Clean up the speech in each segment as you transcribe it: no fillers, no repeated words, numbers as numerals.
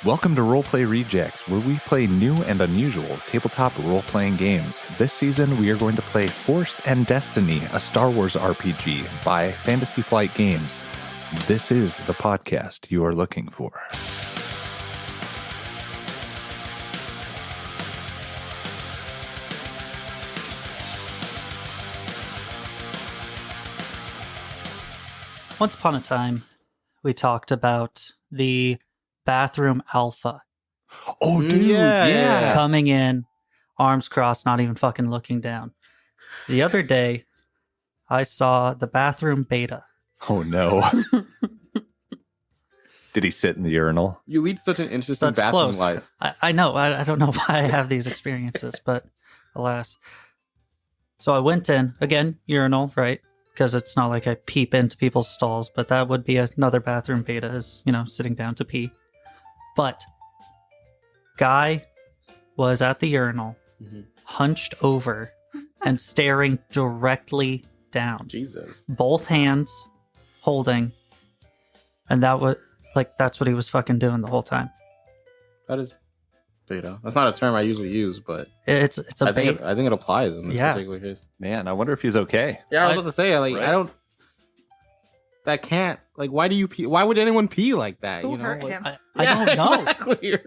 Welcome to Roleplay Rejects, where we play new and unusual tabletop role-playing games. This season, we are going to play Force and Destiny, a Star Wars RPG by Fantasy Flight Games. This is the podcast you are looking for. Once upon a time, we talked about the bathroom alpha. Oh, dude, yeah. Coming in, arms crossed, not even fucking looking down. The other day, I saw the bathroom beta. Oh, no. Did he sit in the urinal? You lead such an interesting That's bathroom close. life. I know. I don't know why I have these experiences, but alas. So I went in, again, urinal, right? Because it's not like I peep into people's stalls, but that would be another bathroom beta is, sitting down to pee. But guy was at the urinal, hunched over and staring directly down. Jesus. Both hands holding. And that was that's what he was fucking doing the whole time. That is beta. That's not a term I usually use, but It's a I think it applies in this particular case. Man, I wonder if he's okay. Yeah, I was about to say, right? I don't. That can't. Why do you pee? Why would anyone pee like that? Who hurt him? I don't know. Exactly,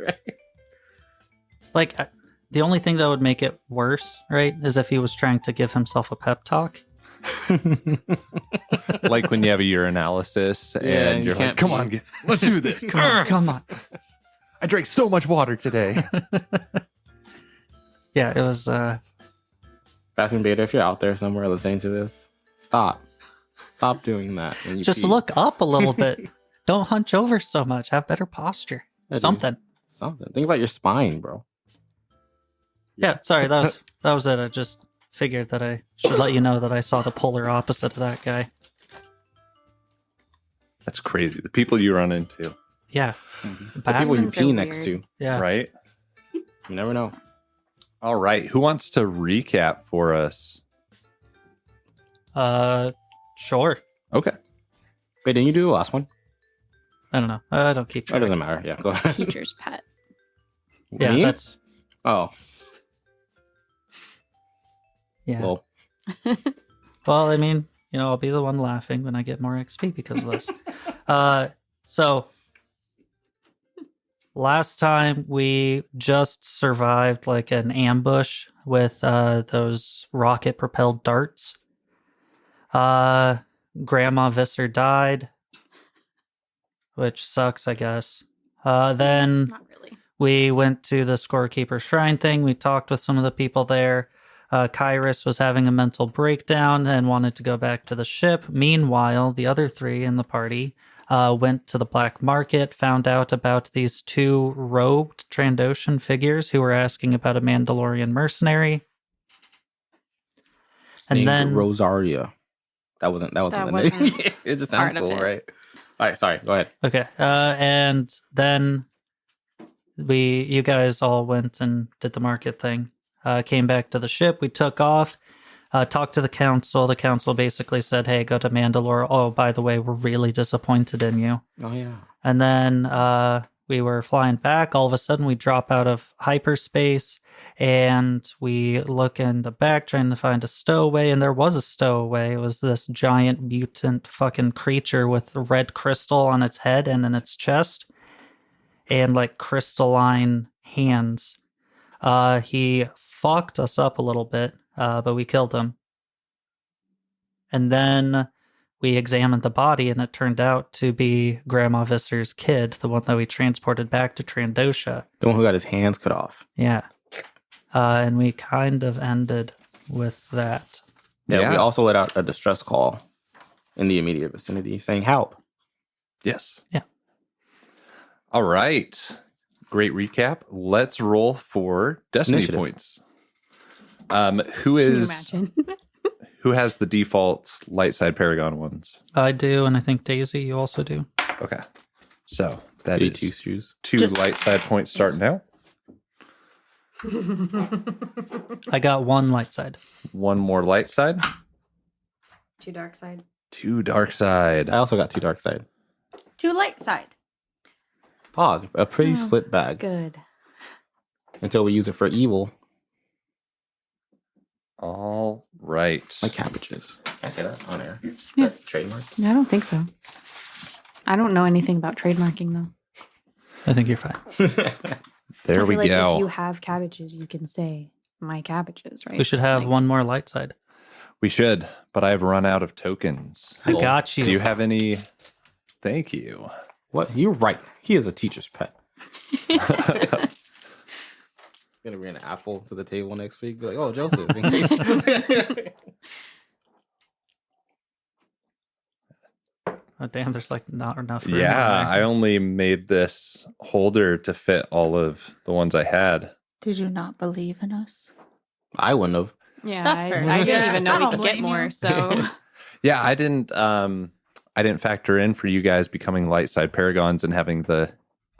right. The only thing that would make it worse, right, is if he was trying to give himself a pep talk. Like when you have a urinalysis and you're like, come on, let's do this. Come on. I drank so much water today. Yeah, it was... Bathroom beta, if you're out there somewhere listening to this, stop doing that. When you just pee. look up a little bit. Don't hunch over so much. Have better posture. Yeah, dude. Something. Think about your spine, bro. Yeah, sorry, that was it. I just figured that I should let you know that I saw the polar opposite of that guy. That's crazy. The people you run into. Yeah. The people you Bathrooms are pee next to. weird. Yeah. Right? You never know. All right. Who wants to recap for us? Sure. Okay. Wait, didn't you do the last one? I don't know. I don't keep That track. doesn't matter. Yeah, go ahead. Teacher's pet. Yeah, Me? that's... Oh, Yeah. well. Well, I mean, I'll be the one laughing when I get more XP because of this. So last time we just survived an ambush with those rocket propelled darts. Grandma Visser died, which sucks, I guess. Then Not really. we went to the Scorekeeper Shrine thing. We talked with some of the people there. Kyrus was having a mental breakdown and wanted to go back to the ship. Meanwhile, the other three in the party went to the black market, found out about these two robed Trandoshan figures who were asking about a Mandalorian mercenary. And Named then Rosaria. That wasn't the name. wasn't It just sounds part of cool, it. right? All right, sorry. Go ahead. Okay. And then you guys all went and did the market thing. Came back to the ship. We took off, talked to the council. The council basically said, hey, go to Mandalore. Oh, by the way, we're really disappointed in you. Oh, yeah. And then we were flying back. All of a sudden, we drop out of hyperspace and we look in the back trying to find a stowaway. And there was a stowaway. It was this giant mutant fucking creature with red crystal on its head and in its chest and crystalline hands. He fucked us up a little bit, but we killed him. And then we examined the body, and it turned out to be Grandma Visser's kid, the one that we transported back to Trandosha. The one who got his hands cut off. Yeah. And we kind of ended with that. Yeah, we also let out a distress call in the immediate vicinity saying help. Yes. Yeah. All right. Great recap. Let's roll for Destiny Initiative. points. Who Can you is imagine? who has the default light side Paragon ones? I do, and I think Daisy, you also do. Okay. So that Two is shoes. two Just- light side points starting now. I got one light side. One more light side. Two dark side. Two dark side. I also got two dark side. Two light side. Pog, a pretty split bag. Good. Until we use it for evil. All right. Like cabbages. Can I say that on air? Is Yeah. that trademark? I don't think so. I don't know anything about trademarking though. I think you're fine. There I we feel like go. if you have cabbages, you can say my cabbages, right? We should have Like, one more light side. We should, but I've run out of tokens. I got you. Do you have any? Thank you. What? You're right. He is a teacher's pet. Gonna bring an apple to the table next week. Be like, oh, Joseph. In case. Oh, damn, there's like not enough room. Yeah, on I there. only made this holder to fit all of the ones I had. Did you not believe in us? I wouldn't have. Yeah, That's fair. I didn't Yeah, even I know we don't could get blame more. you. So Yeah, I didn't factor in for you guys becoming light side paragons and having the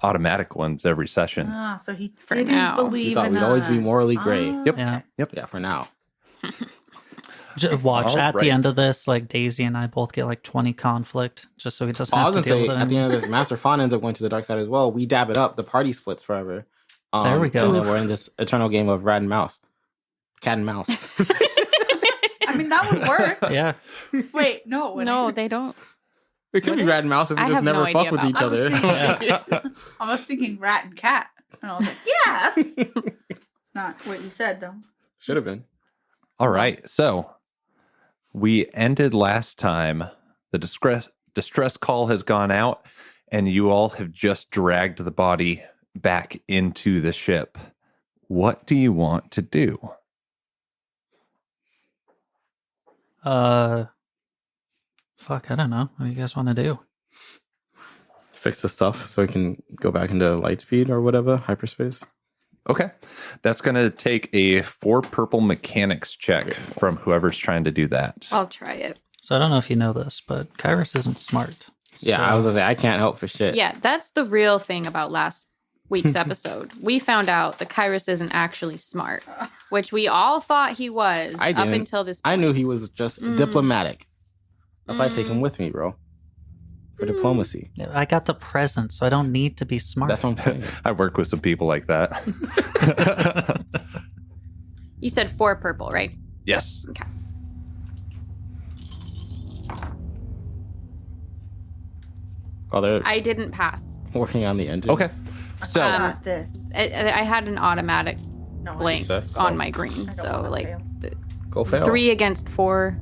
automatic ones every session. Ah, so he For didn't now. believe He thought in we'd always be us. morally gray. Ah, Yep. Yeah. okay. Yeah, for now. Watch All at right. the end of this, like Daisy and I both get like 20 conflict, just so he doesn't I have was to gonna deal say with it at the anymore. end of this, Master Fawn ends up going to the dark side as well. We dab it up. The party splits forever. There we go. And then we're in this eternal game of rat and mouse, cat and mouse. I mean, that would work. Yeah, Wait, no. it no, wouldn't. they don't. It could be Would it? rat and mouse if we I just have never no fuck idea with about each that. other. I was thinking rat and cat, and I was like, yes. It's not what you said, though. Should have been. All right, so we ended last time. The distress call has gone out, and you all have just dragged the body back into the ship. What do you want to do? fuck, I don't know. What do you guys want to do? Fix the stuff so we can go back into light speed or whatever, hyperspace. Okay, that's going to take a 4 purple mechanics check from whoever's trying to do that. I'll try it. So I don't know if you know this, but Kairos isn't smart. Yeah, So- I was gonna say I can't help for shit. Yeah, that's the real thing about last week's episode. We found out that Kairos isn't actually smart, which we all thought he was I up didn't. until this I point. knew he was just diplomatic. That's why I take him with me, bro. For diplomacy. I got the present, so I don't need to be smart. That's what I'm saying. I work with some people like that. You said 4 purple, right? Yes. Okay. Oh, they're I didn't pass. working on the engines. Okay. So, I got this. I had an automatic No, blank Success? on Oh. my green, I don't so wanna like fail. Go fail. 3 against 4,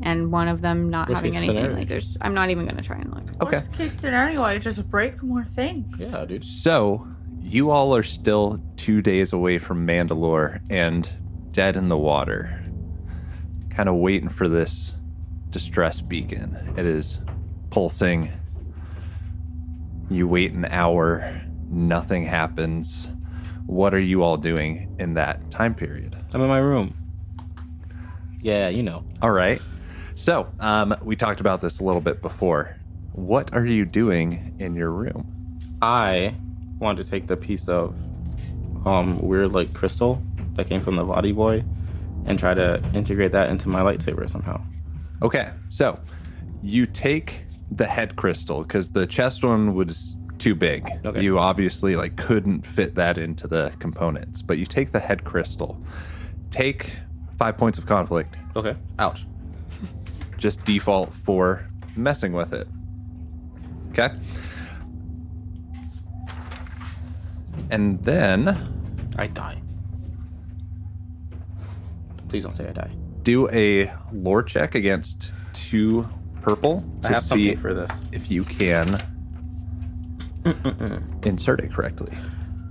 and one of them not Worst having case anything. scenario. Like there's, I'm not even gonna try and look. okay. Worst case scenario, I just break more things. Yeah, dude. So, you all are still 2 days away from Mandalore and dead in the water. Kind of waiting for this distress beacon. It is pulsing. You wait an hour, nothing happens. What are you all doing in that time period? I'm in my room. Yeah, you know. All right. So, we talked about this a little bit before. What are you doing in your room? I wanted to take the piece of weird like crystal that came from the body boy and try to integrate that into my lightsaber somehow. Okay, so you take the head crystal because the chest one was too big. Okay. You obviously like couldn't fit that into the components, but you take the head crystal. Take 5 points of conflict. Okay. Ouch. Just default for messing with it. Okay. And then I die. Please don't say I die. do a lore check against 2 purple I to have see something for this. if you can insert it correctly.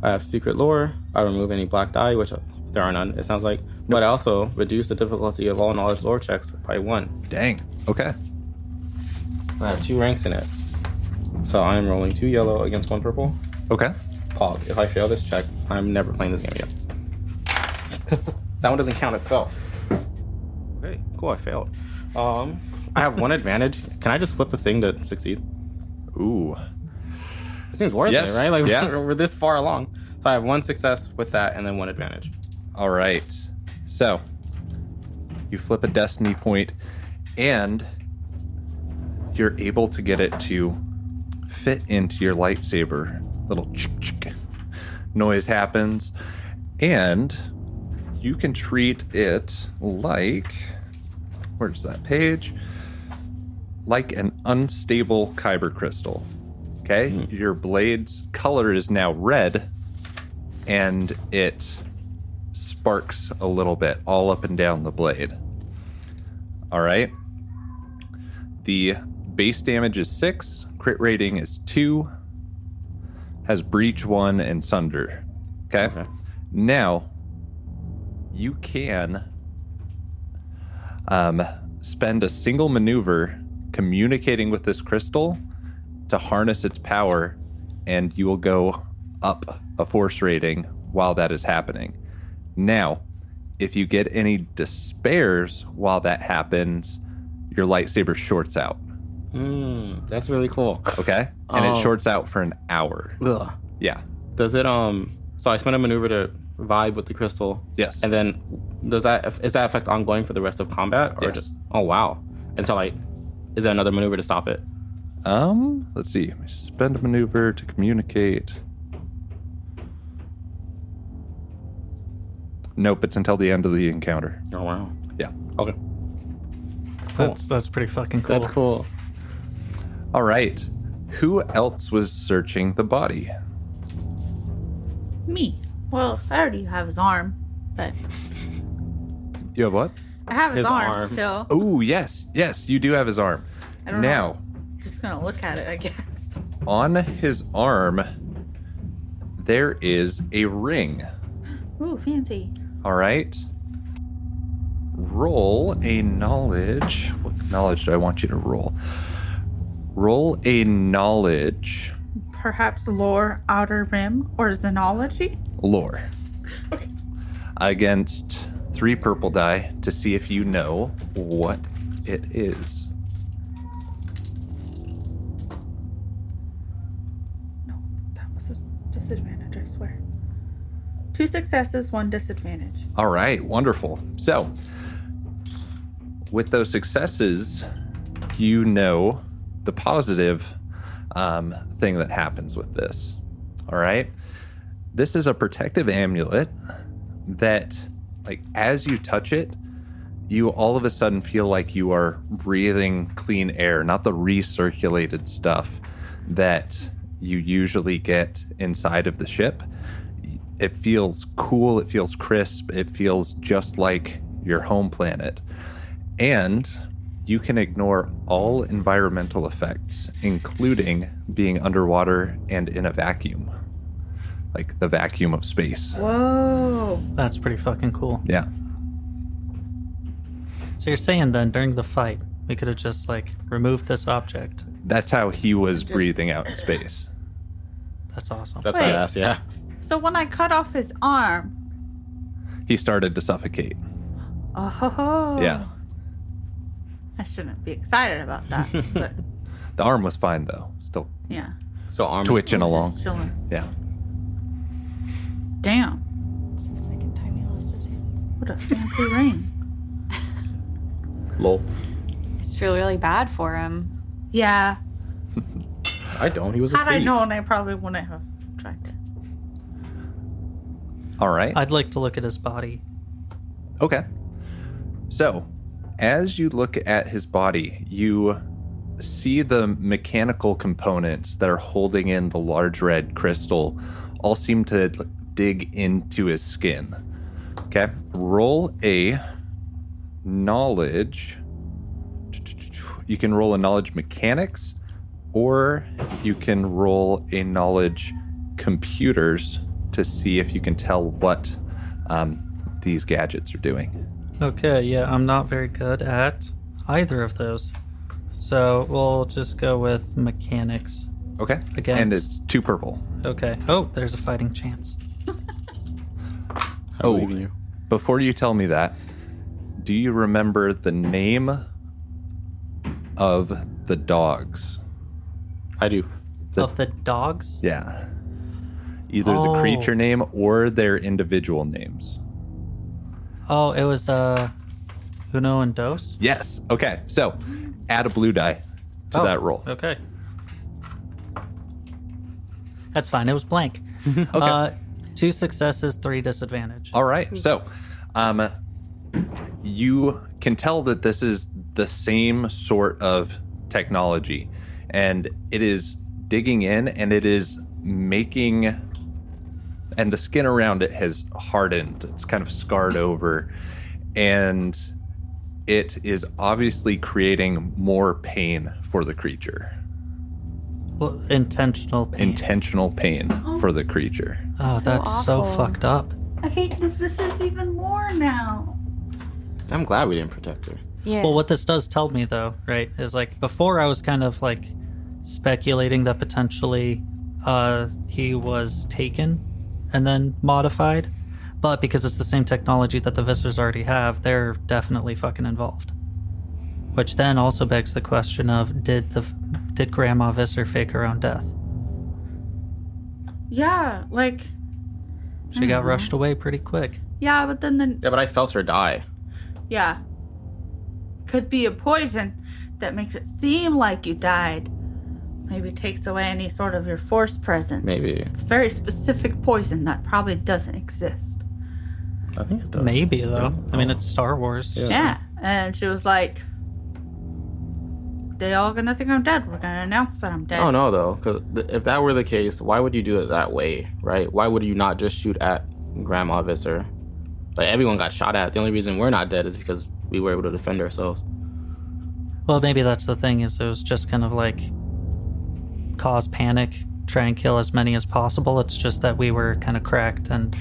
I have secret lore. I remove any black die, which there are none, it sounds like. But I also reduce the difficulty of all knowledge lore checks by 1. Dang. Okay. I have 2 ranks in it. So I'm rolling 2 yellow against 1 purple. Okay. Pog. If I fail this check, I'm never playing this game again. That one doesn't count, it fell. Okay, cool, I failed. I have 1 advantage. Can I just flip a thing to succeed? Ooh. It seems worth Yes, it, right? Like yeah. we're this far along. So I have 1 success with that and then 1 advantage. All right. So you flip a destiny point and you're able to get it to fit into your lightsaber little noise happens, and you can treat it like, where's that page? Like an unstable kyber crystal. Okay, your blade's color is now red, and it sparks a little bit all up and down the blade. All right. The base damage is 6, crit rating is 2, has breach 1 and sunder. Okay. Now, you can spend a single maneuver communicating with this crystal to harness its power, and you will go up a force rating while that is happening. Now, if you get any despairs while that happens, your lightsaber shorts out. That's really cool. Okay? And it shorts out for an hour. Ugh. Yeah. Does it so I spend a maneuver to vibe with the crystal. Yes. And then is that effect ongoing for the rest of combat? Or Yes. oh wow. And so like, is there another maneuver to stop it? Let's see. Spend a maneuver to communicate. Nope, it's until the end of the encounter. Oh wow. Yeah. Okay. Cool. That's pretty fucking cool. That's cool. All right. Who else was searching the body? Me. Well, I already have his arm, but You have what? I have his His arm, arm. still. Oh, yes. Yes, you do have his arm. I don't Now, know. Just gonna look at it, I guess. on his arm, there is a ring. Ooh, fancy. All right. Roll a knowledge. What knowledge do I want you to roll? Roll a knowledge Perhaps lore, outer rim, or xenology? lore Okay. against 3 purple die to see if you know what it is. No, that was a disadvantage, I swear. 2 successes, 1 disadvantage. All right, wonderful. So, with those successes, you know the positive thing that happens with this. All right. This is a protective amulet that, like, as you touch it, you all of a sudden feel like you are breathing clean air, not the recirculated stuff that you usually get inside of the ship. It feels cool, it feels crisp, it feels just like your home planet. And you can ignore all environmental effects, including being underwater and in a vacuum, like the vacuum of space. Whoa. That's pretty fucking cool. Yeah. So you're saying then during the fight, we could have just like removed this object. That's how he was breathing out in space. That's awesome. That's Wait. badass, yeah. So when I cut off his arm, He started to suffocate. oh. Yeah. I shouldn't be excited about that, but The arm was fine, though. Still yeah. So arm twitching It was along. just chilling. Yeah. Damn. It's the second time he lost his hand. What a fancy ring. Lol. I just feel really bad for him. Yeah. I don't. He was a Had I thief. known, I probably wouldn't have tried it. All right. I'd like to look at his body. Okay. So, as you look at his body, you see the mechanical components that are holding in the large red crystal all seem to dig into his skin. Okay. Roll a knowledge. You can roll a knowledge mechanics, or you can roll a knowledge computers to see if you can tell what these gadgets are doing. Okay, yeah, I'm not very good at either of those. So we'll just go with mechanics. Okay. Again, And it's 2 purple. Okay. Oh, there's a fighting chance. I believe in you. Before you tell me that, do you remember the name of the dogs? I do. Of the dogs? Yeah. Either the Oh. creature name or their individual names. Oh, it was Uno and Dos? Yes. Okay. So add a blue die to Oh, that roll. Okay. That's fine. It was blank. Okay. 2 successes, 3 disadvantage. All right. So, you can tell that this is the same sort of technology, and it is digging in, and it is making, and the skin around it has hardened. It's kind of scarred over, and it is obviously creating more pain for the creature. Well, intentional pain. Intentional pain for the creature. Oh, So that's so awful. fucked up. I hate the visitors even more now. I'm glad we didn't protect her. Yeah. Well, what this does tell me, though, right, is like before I was kind of like speculating that potentially he was taken and then modified. But because it's the same technology that the Viscers already have, they're definitely fucking involved. Which then also begs the question of did Grandma Visser fake her own death? Yeah, like, She got rushed away pretty quick. yeah, but then Yeah, but I felt her die. yeah. Could be a poison that makes it seem like you died. Maybe takes away any sort of your force presence. Maybe. It's very specific poison that probably doesn't exist. I think it does. Maybe, though. Yeah. I mean, it's Star Wars. Yeah. Yeah. And she was like, they all gonna think I'm dead. We're gonna announce that I'm dead. Oh no, though, because if that were the case, why would you do it that way, right? Why would you not just shoot at Grandma Visser? Like everyone got shot at. The only reason we're not dead is because we were able to defend ourselves. Well, maybe that's the thing, is it was just kind of like cause panic, try and kill as many as possible. It's just that we were kind of cracked and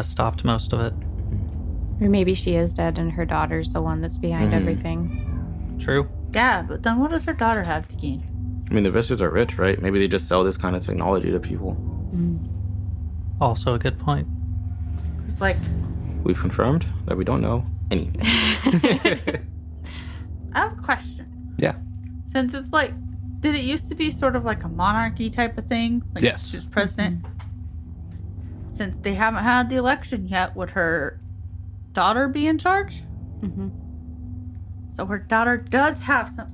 stopped most of it. Or maybe she is dead and her daughter's the one that's behind everything. True. Yeah, but then what does her daughter have to gain? I mean, the Visters are rich, right? Maybe they just sell this kind of technology to people. Also a good point. It's like, We've confirmed that we don't know anything. I have a question. Yeah. Since it's like, did it used to be sort of like a monarchy type of thing? Like Yes. she was president. Since they haven't had the election yet, would her daughter be in charge? Mm-hmm. So her daughter does have some.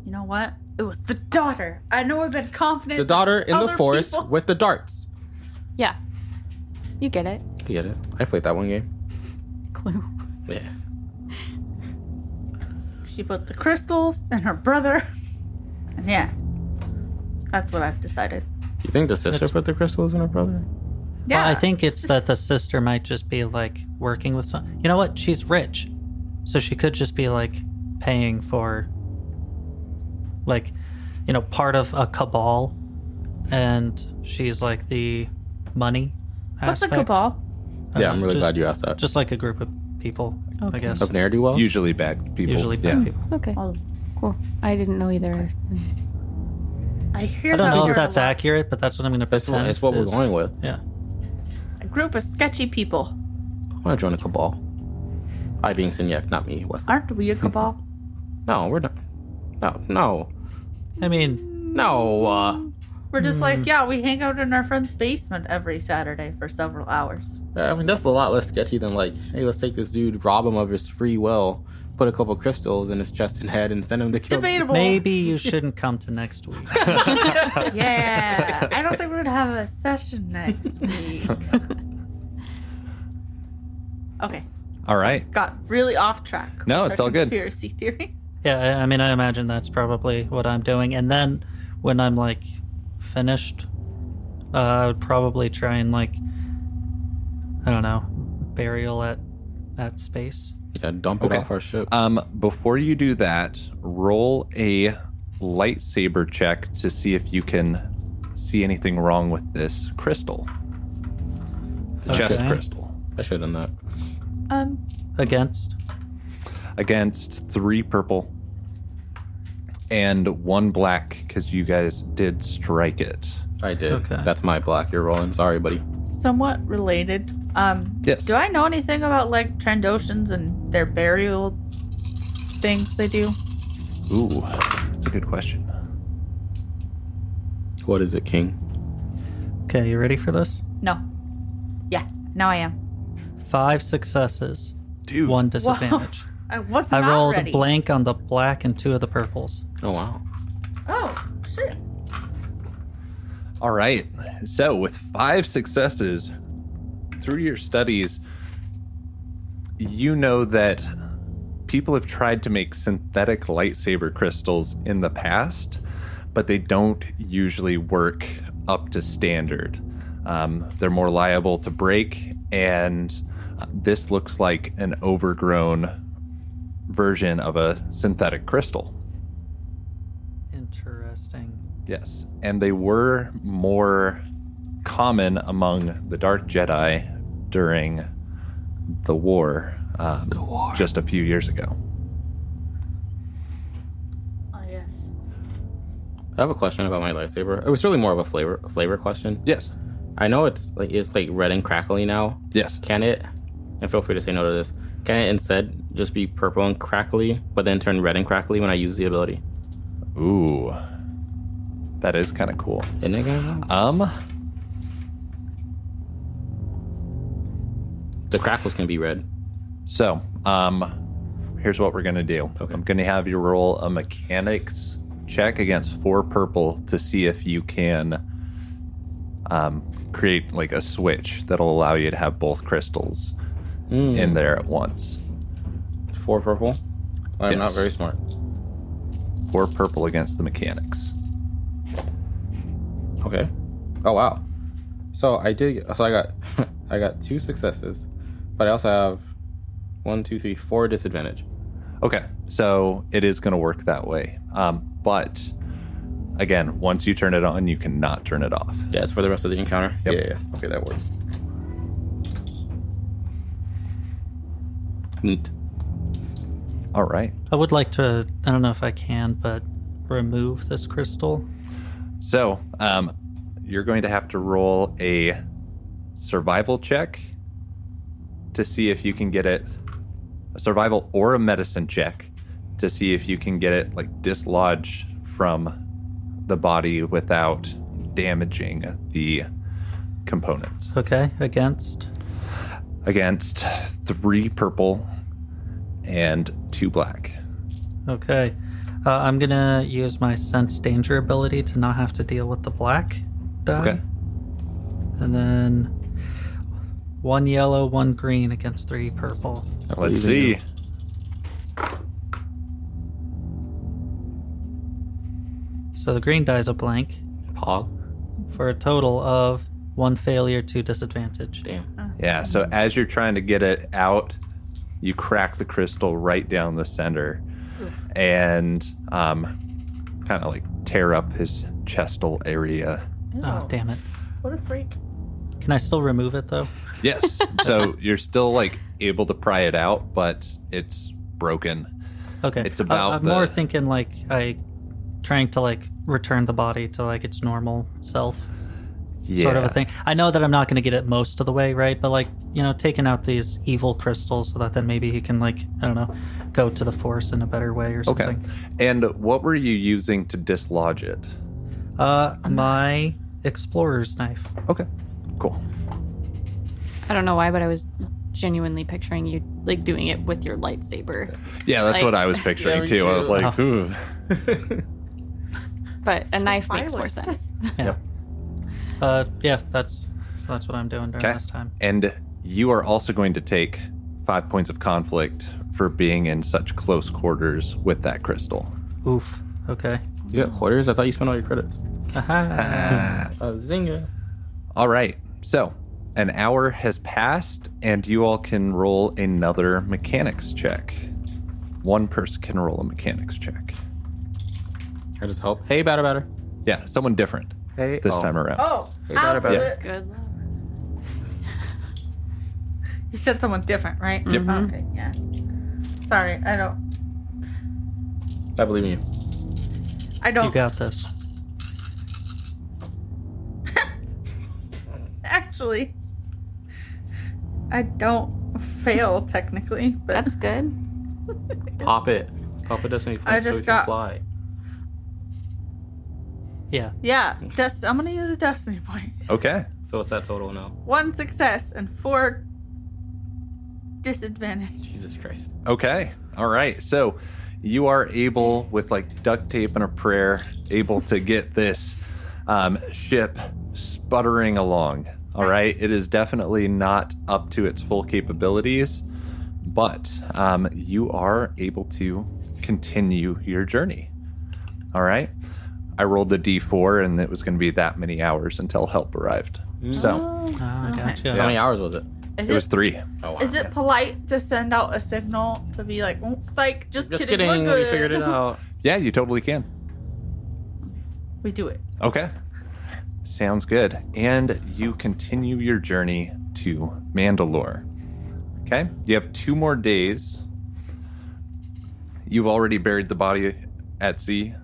You know what? It was the daughter. I know I've been confident. The daughter in the Other forest people- with the darts. Yeah. You get it. You get it. I played that one game. Clue. Yeah. She put the crystals in her brother. And yeah, that's what I've decided. You think the sister That's- put the crystals in her brother? Yeah, Well, I think it's that the sister might just be like working with some. You know what? She's rich, so she could just be like paying for, like, you know, part of a cabal, and she's like the money What's a aspect. cabal? Yeah, I'm really glad you asked that. Just like a group of people, I Okay. guess. Of ne'er-do-wells? Usually bad people. Usually bad yeah. people. Okay. Oh, Cool. I didn't know either. I hear I don't that know word if a that's lot. accurate, but that's what I'm going to That's pretend. what we're is- going with. Yeah. A group of sketchy people. I want to join a cabal. I being Signac, not me, Wesley. Aren't we a cabal? No, we're not. No. I mean, No. We're just like, yeah, we hang out in our friend's basement every Saturday for several hours. I mean, that's a lot less sketchy than like, hey, let's take this dude, rob him of his free will, put a couple crystals in his chest and head, and send him to kill. Debatable. maybe you shouldn't come to next week. Yeah. I don't think we're going to have a session next week. Okay. All right. Got really off track. No, with it's our all good. Conspiracy theories. Yeah, I mean, I imagine that's probably what I'm doing. And then when I'm like finished, I would probably try and like, I don't know, burial at space. Yeah, dump it Okay. off our ship. Before you do that, roll a lightsaber check to see if you can see anything wrong with this crystal. The chest Okay. crystal. I should have done that. Against. Against 3 purple and 1 black, because you guys did strike it. I did. Okay. That's my black. You're rolling. Sorry, buddy. Somewhat related. Yes. Do I know anything about like Trandoshans and their burial things they do? Ooh, that's a good question. What is it, King? Okay, you ready for this? No. Yeah, now I am. 5 successes, Dude. 1 disadvantage. I wasn't I rolled ready. a blank on the black and 2 of the purples. Oh, wow. Oh, shit. All right. So, with 5 successes through your studies, you know that people have tried to make synthetic lightsaber crystals in the past, but they don't usually work up to standard. They're more liable to break, and this looks like an overgrown version of a synthetic crystal. Interesting. Yes, and they were more common among the Dark Jedi during the war, just a few years ago. Oh, yes. I have a question about my lightsaber. It was really more of a flavor question. Yes, I know it's like red and crackly now. yes. Can it? And feel free to say no to this. Can it instead just be purple and crackly, but then turn red and crackly when I use the ability? Ooh, that is kind of cool. Isn't it gonna? The crackles can be red. So, here's what we're gonna do. Okay. I'm gonna have you roll a mechanics check against 4 purple to see if you can create like a switch that'll allow you to have both crystals in there at once. 4 purple. I'm not Yes. very smart. 4 purple against the mechanics. Okay. Oh wow. So I got I got 2 successes, but I also have 1, 2, 3, 4 disadvantage. Okay, so it is going to work that way. But again, once you turn it on, you cannot turn it off. Yeah, it's for the rest of the encounter. Yep. Yeah. Okay, that works. Neat. All right. I would like to, I don't know if I can, but remove this crystal. So you're going to have to roll a survival check to see if you can get it, a survival or a medicine check to see if you can get it like dislodged from the body without damaging the components. Okay, against. Against 3 purple and 2 black. Okay. I'm going to use my sense danger ability to not have to deal with the black die. Okay. And then 1 yellow, 1 green against 3 purple. Let's see. So the green die is a blank Pog. for a total of 1 failure, 2 disadvantage. Damn. Yeah, so as you're trying to get it out, you crack the crystal right down the center and kind of like tear up his chestal area. Oh, damn it. What a freak. Can I still remove it, though? Yes. So you're still like able to pry it out, but it's broken. Okay. It's about I'm more thinking like trying to like return the body to like its normal self. Sort of a thing. I know that I'm not going to get it most of the way, right? But like, you know, taking out these evil crystals so that then maybe he can like, I don't know, go to the Force in a better way or something. Okay. And what were you using to dislodge it? My explorer's knife. Okay. Cool. I don't know why, but I was genuinely picturing you like doing it with your lightsaber. Yeah, that's Like- what I was picturing Yeah, me too. I was too. like, ooh. But a knife makes more violent. sense. Yeah. Yeah, that's what I'm doing during Okay. this time. And you are also going to take 5 points of conflict for being in such close quarters with that crystal. Oof. Okay. You got quarters? I thought you spent all your credits. Aha. Zinger. All right. So an hour has passed, and you all can roll another mechanics check. One person can roll a mechanics check. I just help. Hey, batter. Yeah, someone different Hey. this time around. Oh, Hey, I'll better, do better. it. Good luck. You said someone different, right? Yep. Okay, yeah. Sorry, I don't. I believe in you. I You don't. got this. Actually, I don't fail technically, but That's good. Pop it. Pop a destiny point I so just we can got- fly. Yeah. yeah. I'm gonna use a destiny point. Okay. So what's that total now? 1 success and 4 disadvantage. Jesus Christ. Okay. All right. So you are able, with like duct tape and a prayer, able to get this ship sputtering along. All right, it is definitely not up to its full capabilities, but you are able to continue your journey. All right, I rolled a d4, and it was going to be that many hours until help arrived. So I gotcha. How many hours was it? it was 3. Oh, wow. Is it polite to send out a signal to be like, oh, psych, just kidding, we're We good." figured it out. Yeah, you totally can. We do it. Okay. Sounds good. And you continue your journey to Mandalore. Okay. You have 2 more days. You've already buried the body at sea.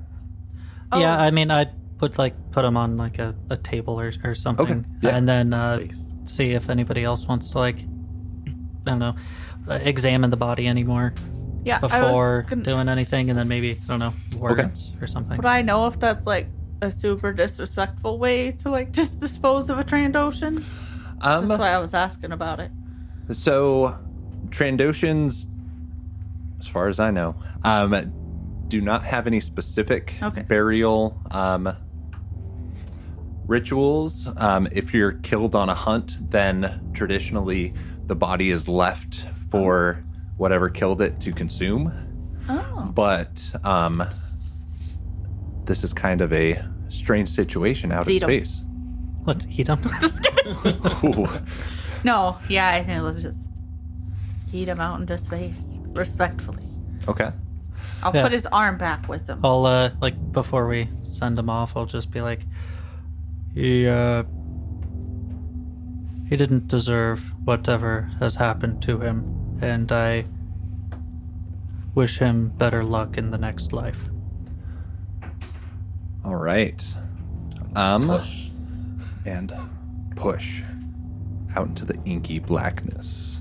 Yeah, Oh. I mean, I'd put him on like a table or something, Okay, yeah. and then Space. see if anybody else wants to, like, I don't know, examine the body anymore Yeah. before I was doing anything, and then maybe, I don't know, words or something. would I know if that's like a super disrespectful way to like just dispose of a Trandoshan? That's why I was asking about it. So, Trandoshans, as far as I know, do not have any specific Okay. burial rituals. If you're killed on a hunt, then traditionally the body is left for whatever killed it to consume. Oh. But this is kind of a strange situation out of Eat 'em. space. Let's eat him. Just kidding. Ooh. No, yeah, I think let's just eat him out into space respectfully. Okay. I'll Yeah. put his arm back with him. I'll like, before we send him off, I'll just be like, he didn't deserve whatever has happened to him, and I wish him better luck in the next life. All right. And push out into the inky blackness.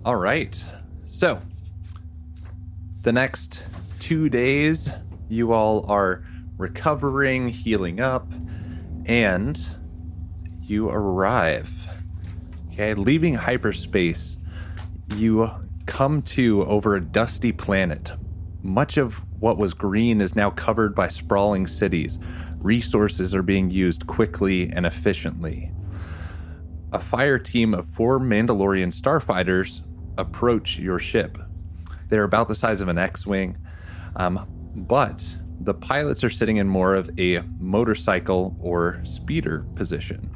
All right. So, the next 2 days, you all are recovering, healing up, and you arrive. Okay, leaving hyperspace, you come to over a dusty planet. Much of what was green is now covered by sprawling cities. Resources are being used quickly and efficiently. A fire team of 4 Mandalorian starfighters approach your ship. They're about the size of an X-Wing, but the pilots are sitting in more of a motorcycle or speeder position.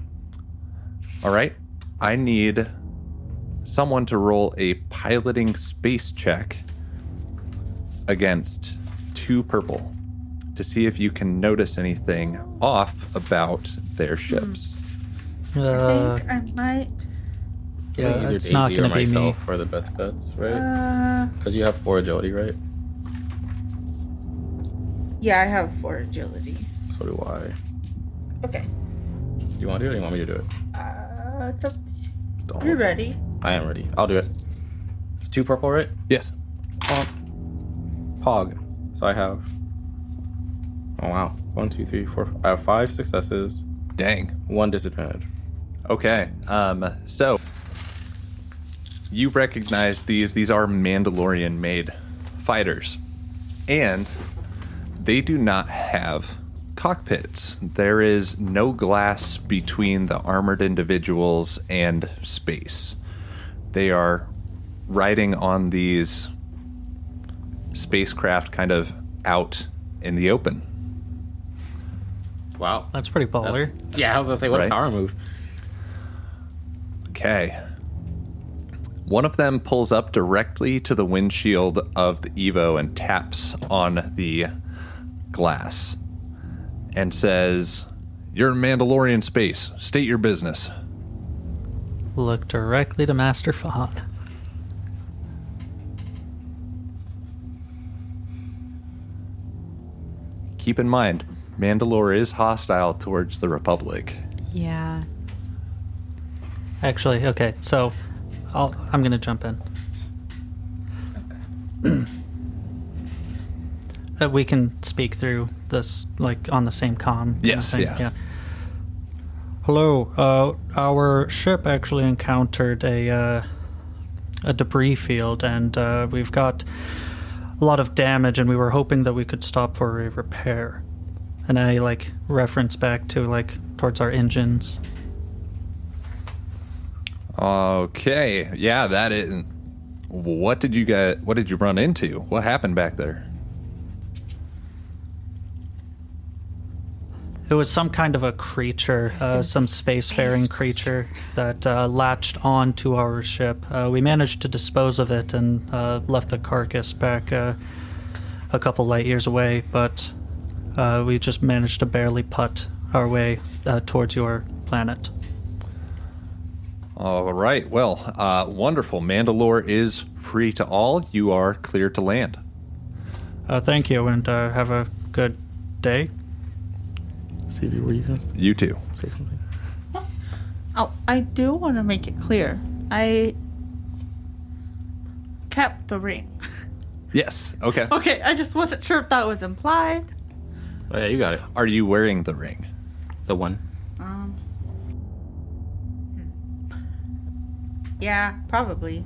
All right, I need someone to roll a piloting space check against 2 purple to see if you can notice anything off about their ships. I think I might. Yeah, Either it's not Daisy going or to be me. myself are the best bets, right? Because you have 4 agility, right? Yeah, I have 4 agility. So do I. Okay. Do you want to do it or you want me to do it? It's up Don't. You're ready. I am ready. I'll do it. It's 2 purple, right? Yes. Pog. So I have. Oh wow. 1, 2, 3, 4. I have 5 successes, Dang. 1 disadvantage. Okay. So you recognize these are Mandalorian made fighters, and they do not have cockpits. There is no glass between the armored individuals and space. They are riding on these spacecraft kind of out in the open. Wow. That's pretty baller. Yeah, I was gonna say, what Right. a power move. Okay. One of them pulls up directly to the windshield of the Evo and taps on the glass and says, "You're in Mandalorian space. State your business." Look directly to Master Fahad. Keep in mind, Mandalore is hostile towards the Republic. Yeah. Actually, okay, so I'm going to jump in. We can speak through this, like, on the same comm. kind of Yes, thing, yeah. Hello, our ship actually encountered a debris field, and we've got a lot of damage, and we were hoping that we could stop for a repair. And I like reference back to like towards our engines. Okay. Yeah, that is. What did you run into? What happened back there? It was some kind of a creature, some spacefaring creature that latched onto our ship. We managed to dispose of it and left the carcass back a couple light years away, but we just managed to barely putt our way towards your planet. All right. Well, wonderful. Mandalore is free to all. You are clear to land. Thank you, and have a good day. Stevie, were you going to You too. say something? Oh, I do want to make it clear. I kept the ring. Yes. Okay. Okay, I just wasn't sure if that was implied. Oh, yeah, you got it. Are you wearing the ring? The one. Yeah, probably.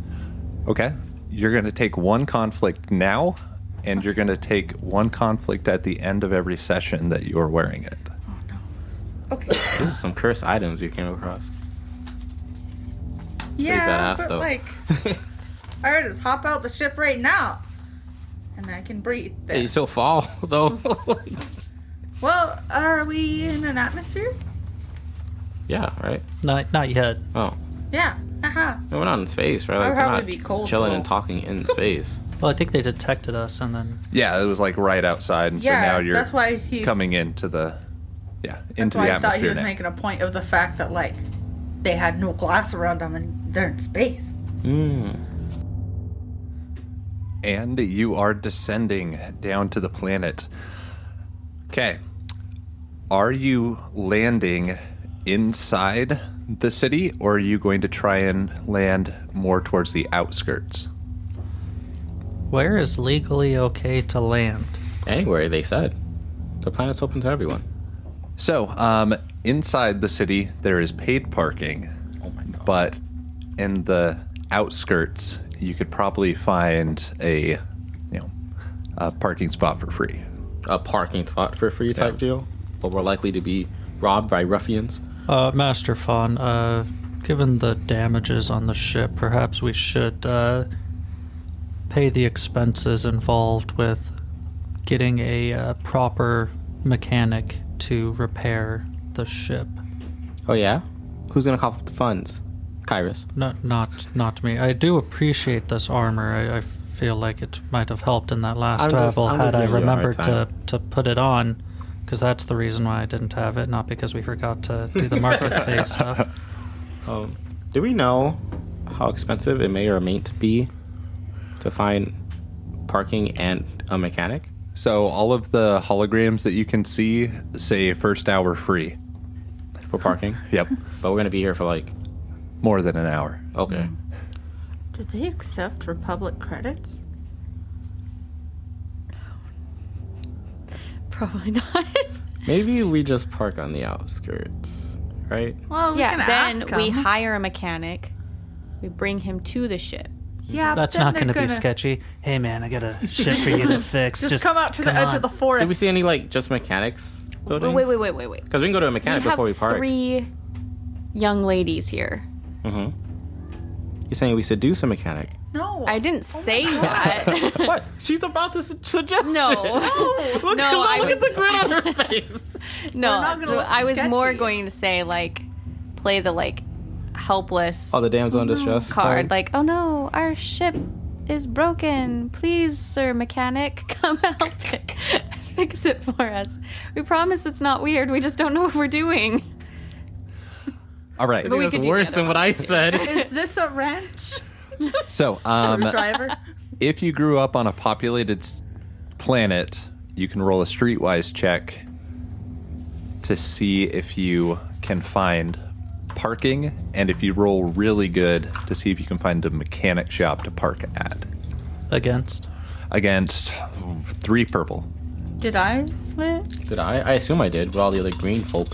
Okay. You're going to take one conflict now, and you're going to take one conflict at the end of every session that you're wearing it. Okay. Ooh, some cursed items you came across. Yeah, badass, but though. like, I just hop out the ship right now, and I can breathe. Hey, There. you still fall, though. Well, are we in an atmosphere? Yeah, right? Not yet. Oh. Yeah. No, we're not in space, right? I'd Like, we're probably not be cold, chilling though. and talking in space. Well, I think they detected us, and then Yeah, it was like right outside, and Yeah, so now you're that's why he. coming into the That's into why the I thought he atmosphere was now. making a point of the fact that like they had no glass around them and they're in space. And you are descending down to the planet. Okay. Are you landing inside the city, or are you going to try and land more towards the outskirts? where is legally okay to land? Anywhere, they said. The planet's open to everyone. So, inside the city, there is paid parking, Oh my god. but in the outskirts, you could probably find a parking spot for free. A parking spot for free type deal? But we're likely to be robbed by ruffians? Master Fawn, given the damages on the ship, perhaps we should pay the expenses involved with getting a proper mechanic to repair the ship. Oh yeah? Who's gonna cough up the funds? Kyrus. Not me. I do appreciate this armor. I feel like it might have helped in that last I'm just battle had I giving you a hard remembered time. to put it on, because that's the reason why I didn't have it, not because we forgot to do the market phase stuff. Do we know how expensive it may or mayn't be to find parking and a mechanic? So all of the holograms that you can see say first hour free. For parking? Yep. But we're gonna be here for like... More than an hour. Okay. Do they accept Republic credits? Probably not. Maybe we just park on the outskirts, right? Well, we Yeah, can then ask we them. hire a mechanic. We bring him to the ship. Yeah, That's but then not they're going to be sketchy. Hey man, I got a shit for you to fix. Just come out to the come edge on. of the forest. Did we see any like just mechanics buildings? Wait. Because we can go to a mechanic We have before we park. 3 young ladies here. You're saying we seduce a mechanic? No, I didn't say that. What? She's about to suggest No. it. Look, No, I look at was- the grin on her face. No, We're not gonna look I was more sketchy. going to say like play the like helpless Oh, the damsel in distress card. Like, oh no, our ship is broken. Please, sir mechanic, come help it. Fix it for us. We promise it's not weird. We just don't know what we're doing. All right. But we That's could do worse the other than what I said. Is this a wrench? So, Driver? if you grew up on a populated planet, you can roll a streetwise check to see if you can find parking, and if you roll really good, to see if you can find a mechanic shop to park at. Against. Against 3 purple. Did I split? Did I? I assume I did with all the other green folk.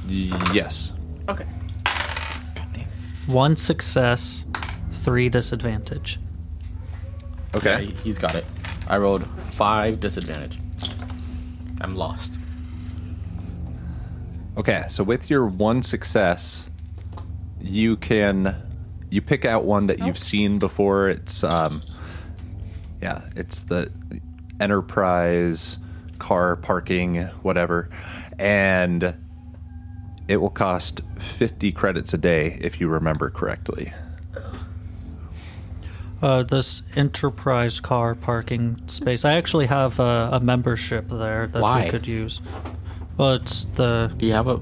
Yes. Okay. 1 success, 3 disadvantage. Okay. Yeah, he's got it. I rolled 5 disadvantage. I'm lost. Okay, so with your one success, you pick out one that you've seen before. It's it's the Enterprise car parking, whatever, and it will cost 50 credits a day if you remember correctly. This Enterprise car parking space. I actually have a membership there that Why? we could use. Well, it's the... Do you have a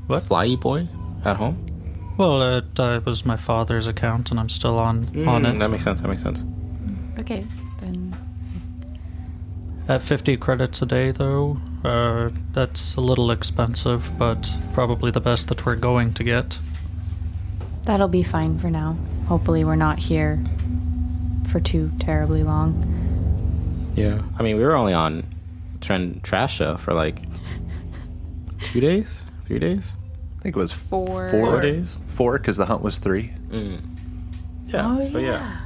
What? flyy boy at home? Well, it was my father's account, and I'm still on it. That makes sense. Okay, then. At 50 credits a day, though, that's a little expensive, but probably the best that we're going to get. That'll be fine for now. Hopefully, we're not here for too terribly long. Yeah. I mean, we were only on Trasha for like 2 days? 3 days? I think it was 4 4 days? 4 because the hunt was 3. Yeah. Oh, so yeah.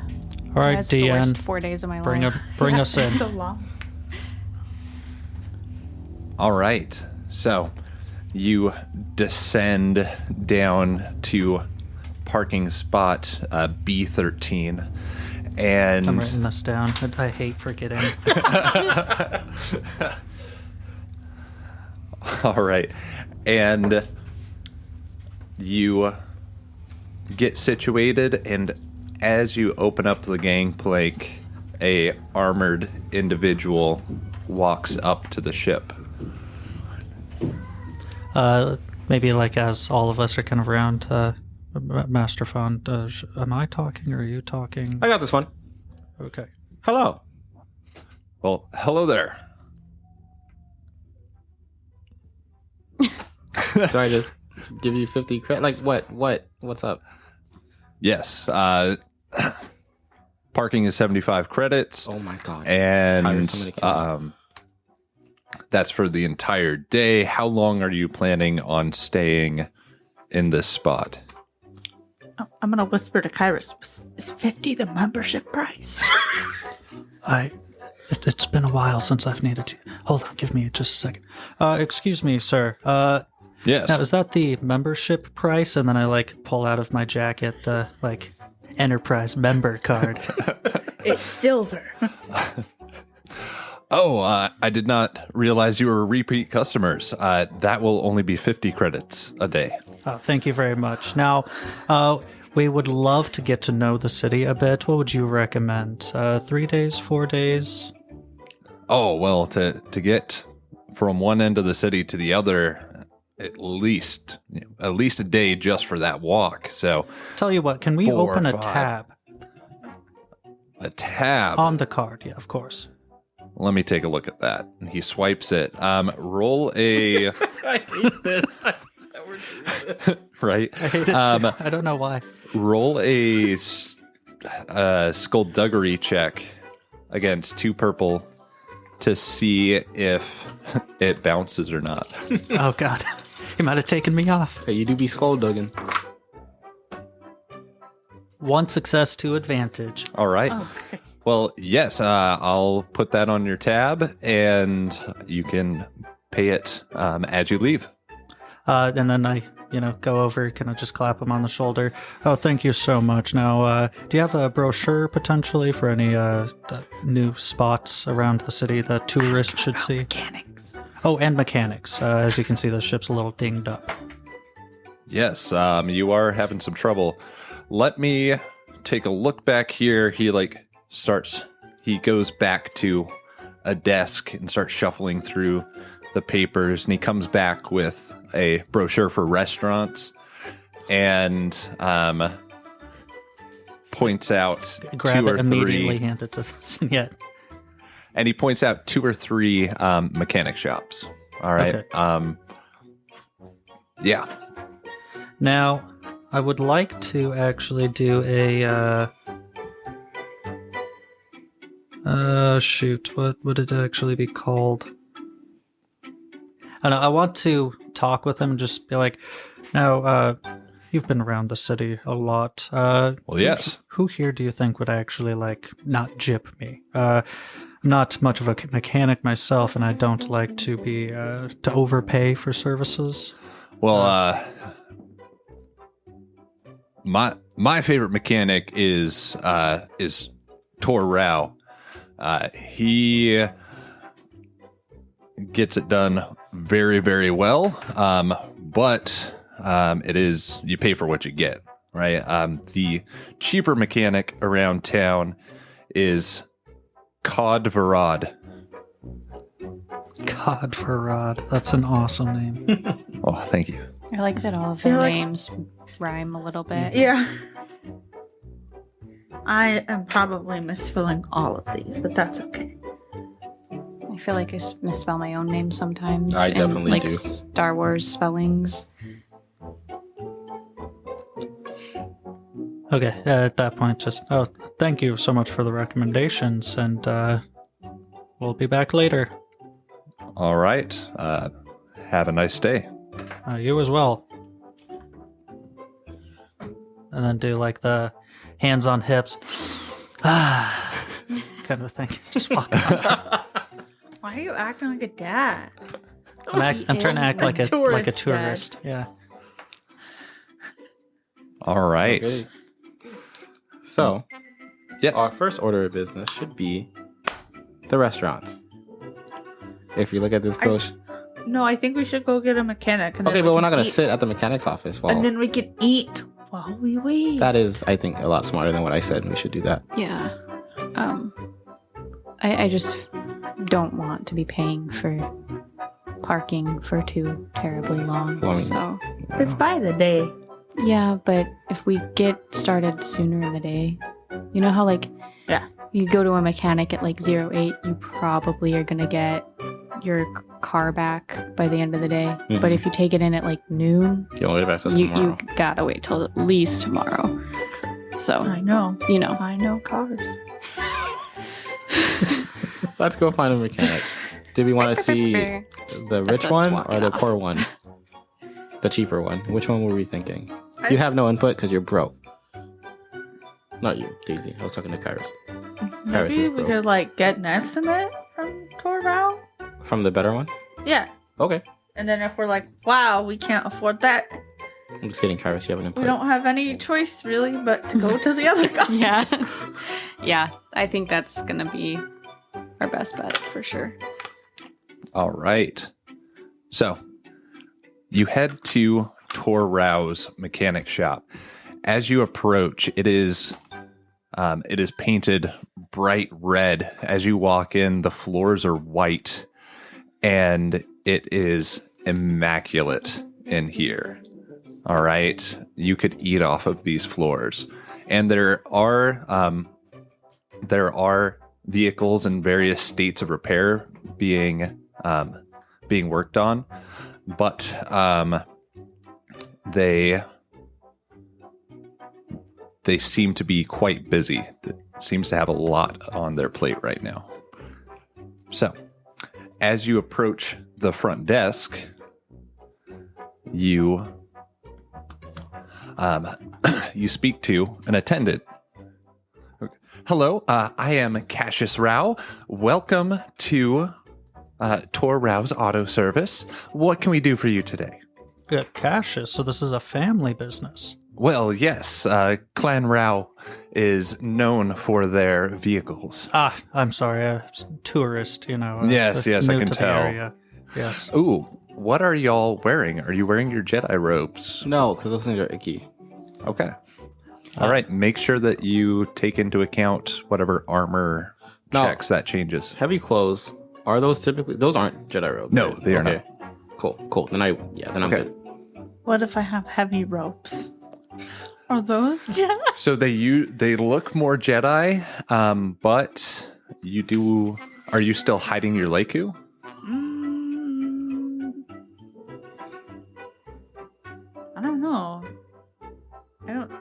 All right, That's the worst DN, 4 days of my bring life. us in. So long. All right. So you descend down to parking spot B13. And I'm writing this down. I hate forgetting. all right. And you get situated, and as you open up the gangplank, a armored individual walks up to the ship. Maybe like as all of us are kind of around, Master Phone, am I talking or are you talking? I got this one. Okay. Hello. Well, hello there. Do I just give you 50 credit? Like, what's up? Yes. Parking is 75 credits. Oh my god. And Tired, somebody kill me. that's for the entire day. How long are you planning on staying in this spot? I'm gonna whisper to Kyrus. Is 50 the membership price? It's been a while since I've needed to. Hold on, give me just a second. Excuse me, sir. Yes. Now, is that the membership price? And then I pull out of my jacket the Enterprise member card. It's silver. Oh, I did not realize you were repeat customers. That will only be 50 credits a day. Thank you very much. Now, we would love to get to know the city a bit. What would you recommend? 3 days, 4 days? Oh, well, to get from one end of the city to the other, at least a day just for that walk. So, Tell you what, can we 4 or open a 5. tab a tab. on the card? Yeah, of course. Let me take a look at that. And he swipes it. Roll a I hate this. right. I hate it too. I don't know why. Roll a skullduggery check against 2 purple to see if it bounces or not. Oh, God. He might have taken me off. Hey, you do be skullduggan. 1 success, 2 advantage. All right. Okay. Well, yes, I'll put that on your tab, and you can pay it as you leave. And then I, go over, kind of just clap him on the shoulder. Oh, thank you so much. Now, do you have a brochure potentially for any new spots around the city that tourists should see? Mechanics. Oh, and mechanics. As you can see, the ship's a little dinged up. Yes, you are having some trouble. Let me take a look back here. He goes back to a desk and starts shuffling through the papers, and he comes back with a brochure for restaurants and points out Grab 2 or it immediately, 3. hand it to Yet. And he points out 2 or 3 mechanic shops. All right. Okay. Yeah. Now, I would like to actually do a shoot, what would it actually be called? I want to talk with him and just be like, now, you've been around the city a lot. Well, yes. Who here do you think would actually, not gyp me? not much of a mechanic myself, and I don't like to be to overpay for services. Well, my favorite mechanic is Tor Rao. He gets it done very, very well. But it is, you pay for what you get, right? The cheaper mechanic around town is Cod Varad. Cod Farad. That's an awesome name. Oh, thank you. I like that all of feel their like- names rhyme a little bit. Yeah. I am probably misspelling all of these, but that's okay. I feel like I misspell my own name sometimes. I and, definitely like do. Star Wars spellings. Okay, at that point, just thank you so much for the recommendations, and we'll be back later. All right. Have a nice day. You as well. And then do like the hands on hips, kind of thing. Just walk. Why are you acting like a dad? I'm trying to act like a tourist tourist. Yeah. All right. Okay. So, Yes. our first order of business should be the restaurants. If you look at this push. No, I think we should go get a mechanic. And then Okay, we but we're can not going to eat- sit at the mechanic's office while. And then we can eat while we wait. That is, I think, a lot smarter than what I said. We should do that. Yeah. I just don't want to be paying for parking for too terribly long. Well, I mean- So It's by the day. yeah, but if we get started sooner in the day, you know how like Yeah. you go to a mechanic at like 08, you probably are gonna get your car back by the end of the day. Mhm. But if you take it in at like noon, You want to wait back till you tomorrow. gotta wait till at least tomorrow. So I know. you know, I know cars. Let's go find a mechanic. Do we want to see the That's rich us one or walking the off. poor one? The cheaper one. Which one were we thinking? You have no input because you're broke. Not you, Daisy. I was talking to Kairos. Paris Maybe is we broke. could like get an estimate from Torval. From the better one? Yeah. Okay. And then if we're like, wow, we can't afford that, I'm just kidding, Kairos. You have an input. we don't have any choice really but to go to the other guy. yeah, yeah. I think that's gonna be our best bet for sure. All right. So you head to Tor Rao's mechanic shop. As you approach, it is painted bright red. As you walk in, the floors are white, and it is immaculate in here. All right, you could eat off of these floors, and there are vehicles in various states of repair being worked on, but they seem to be quite busy. It seems to have a lot on their plate right now. So, as you approach the front desk, you speak to an attendant. Hello, I am Cassius Rao. Welcome to Tor Rao's Auto Service. What can we do for you today? Good, Cassius. So this is a family business. Well, yes, Clan Rao is known for their vehicles. I'm sorry, tourist. Yes, yes, I new can to the tell. area. Yes. Ooh, what are y'all wearing? Are you wearing your Jedi robes? No, because those things are icky. Okay. All right, make sure that you take into account whatever armor No. checks that changes. Heavy clothes. Are those typically... Those aren't Jedi robes. No, right? they are Okay. Cool. Then I'm Okay. good. What if I have heavy ropes? Are those Jedi? So they look more Jedi, but you do... Are you still hiding your Leiku? I don't know. I don't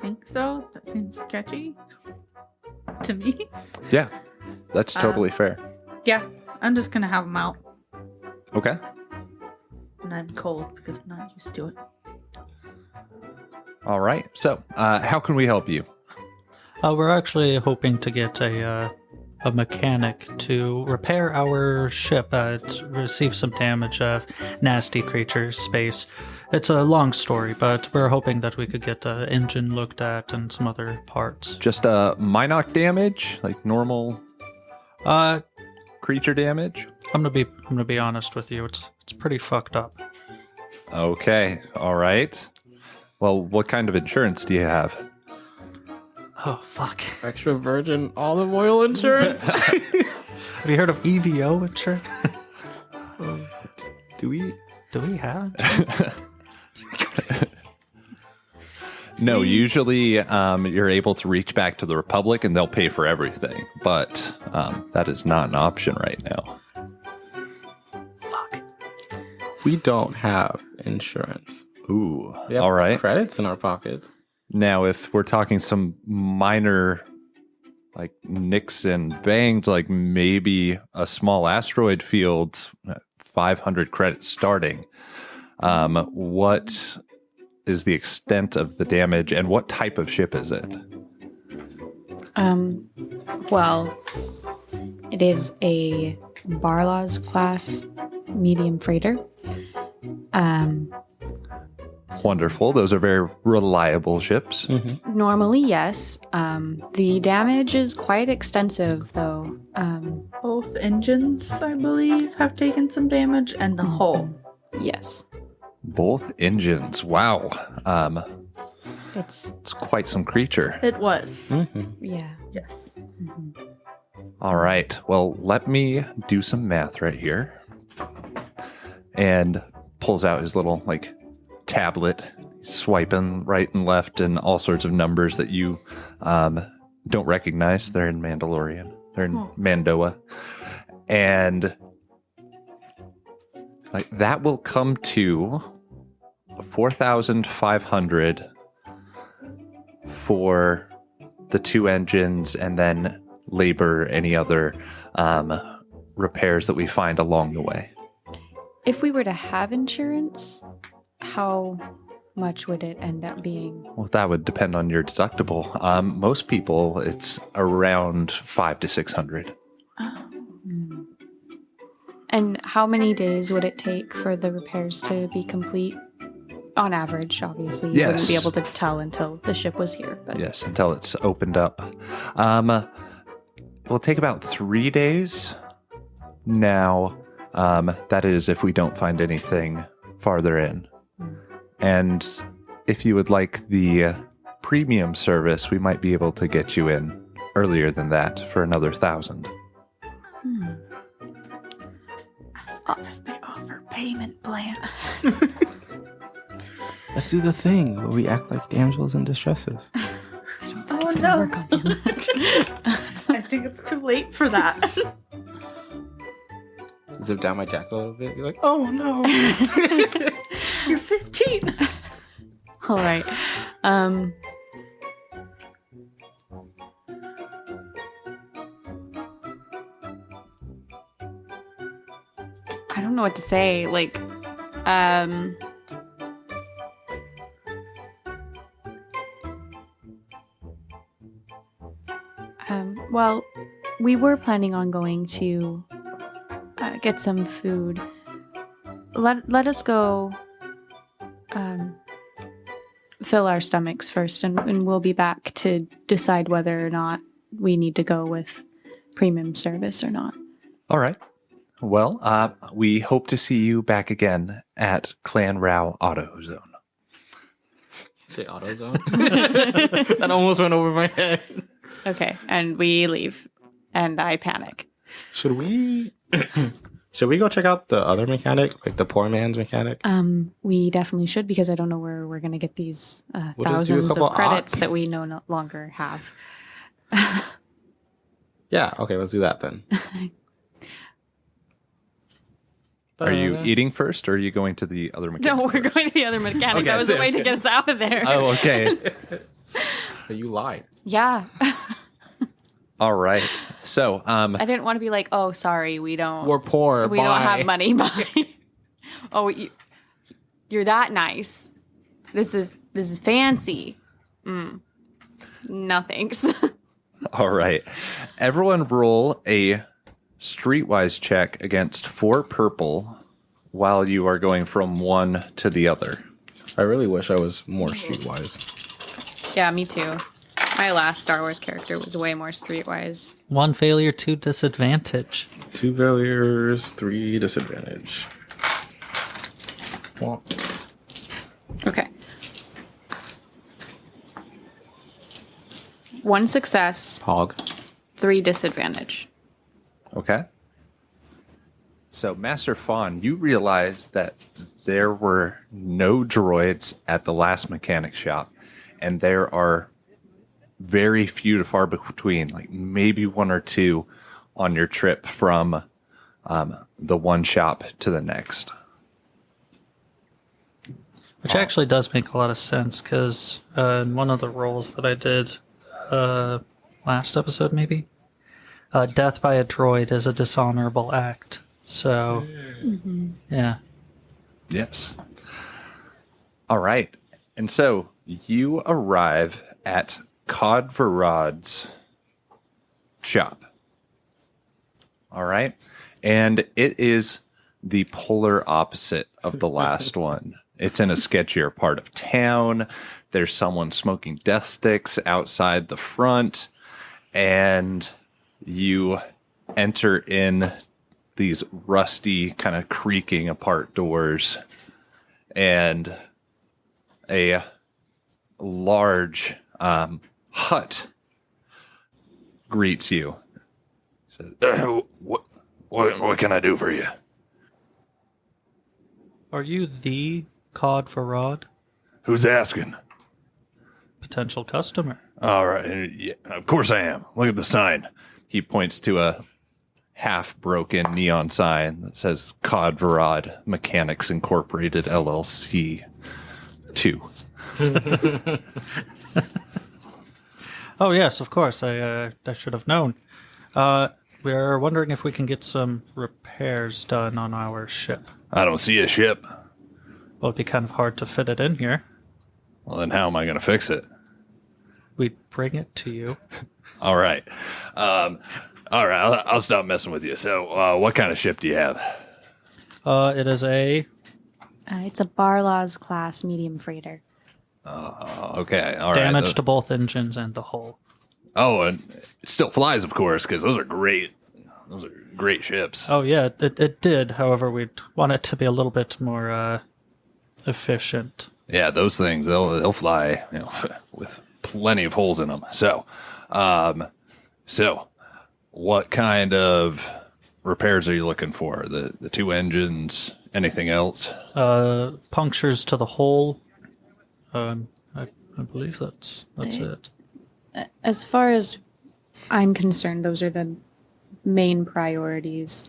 think so. That seems sketchy to me. Yeah, that's totally fair. Yeah, I'm just gonna have them out. Okay. And I'm cold because I'm not used to it. All right. So, how can we help you? We're actually hoping to get a a mechanic to repair our ship. It's received some damage of nasty creature space. It's a long story, but we're hoping that we could get the engine looked at and some other parts. Just Minoc damage, like normal creature damage. I'm gonna be honest with you. It's pretty fucked up. Okay, all right. Well, what kind of insurance do you have? Oh fuck! Extra virgin olive oil insurance? Have you heard of EVO insurance? Do we? Do we have? No, usually you're able to reach back to the Republic and they'll pay for everything, but that is not an option right now. Fuck. We don't have insurance. Ooh, We have all right. credits in our pockets. Now, if we're talking some minor, like nicks and bangs, like maybe a small asteroid field, 500 credits starting, what is the extent of the damage and what type of ship is it? Well, it is a Barlaw's class medium freighter. Wonderful. Those are very reliable ships. Normally, yes. The damage is quite extensive, though. Both engines, I believe, have taken some damage, and the hull. Yes. Both engines. Wow. It's, It's quite some creature. It was. yeah. Yes. All right. Well, let me do some math right here. And pulls out his little, like, tablet, swiping right and left and all sorts of numbers that you don't recognize. They're in Mandalorian. They're in Mandoa. And like that will come to 4,500 for the two engines and then labor any other repairs that we find along the way. If we were to have insurance, how much would it end up being? Well, that would depend on your deductible. Most people, it's around 500 to 600. And how many days would it take for the repairs to be complete? On average, obviously. You wouldn't be Yes. able to tell until the ship was here. But Yes, until it's opened up. It'll take about 3 days. Now, that is if we don't find anything farther in. And if you would like the premium service, we might be able to get you in earlier than that for another 1,000. As long as they offer payment plans. Let's do the thing where we act like damsels in distresses. it's gonna work on him. I think it's too late for that. Zip down my jacket a little bit. Be like, oh no. You're 15. All right. I don't know what to say. Like, well, we were planning on going to get some food. Let us go fill our stomachs first, and we'll be back to decide whether or not we need to go with premium service or not. All right. Well, we hope to see you back again at Clan Rao AutoZone. Say AutoZone? That almost went over my head. Okay, and we leave, and I panic. Should we go check out the other mechanic, like the poor man's mechanic? We definitely should, because I don't know where we're going to get these We'll just do a thousands couple of credits that we no longer have. Yeah, okay, let's do that then. Are you eating first or are you going to the other mechanic? No, we're going to the other mechanic. Okay, That was a way to get us out of there. Oh, okay. But you lied. Yeah. All right. So, I didn't want to be like, oh, sorry, we don't. We're poor. We bye. don't have money. Bye. Oh, you're that nice. This is fancy. No thanks. All right. Everyone roll a streetwise check against 4 purple while you are going from one to the other. I really wish I was more streetwise. Yeah, me too. My last Star Wars character was way more streetwise. 1 failure, 2 disadvantage. 2 failures, 3 disadvantage. Okay. 1 success, Hog. 3 disadvantage. Okay. So, Master Fawn, you realize that there were no droids at the last mechanic shop, and there are very few to far between, like maybe 1 or 2 on your trip from the one shop to the next. Which actually does make a lot of sense, because in one of the roles that I did last episode, maybe, death by a droid is a dishonorable act. So, yeah. Yes. All right. And so you arrive at Cod Varad's shop. All right. And it is the polar opposite of the last one. It's in a sketchier part of town. There's someone smoking death sticks outside the front. And you enter in these rusty, kind of creaking apart doors. And a large hut greets you. Says, what can I do for you? Are you the Cod Farad? Who's asking? Potential customer. All right, yeah, of course I am. Look at the sign. He points to a half-broken neon sign that says Cod Varad Mechanics Incorporated LLC 2. Oh, yes, of course. I should have known. We're wondering if we can get some repairs done on our ship. I don't see a ship. Well, it'd be kind of hard to fit it in here. Well, then how am I going to fix it? We'd bring it to you. All right. All right, I'll stop messing with you. So, what kind of ship do you have? It is a... It's a Barlaw's class medium freighter. Okay, all right. damage to both engines and the hull. Oh, and it still flies, of course, because those are great. Those are great ships. Oh, yeah, it did. However, we'd want it to be a little bit more efficient. Yeah, those things they'll fly, with plenty of holes in them. So, what kind of repairs are you looking for? The 2 engines? Anything else? Punctures to the hull. I believe that's it. As far as I'm concerned, those are the main priorities.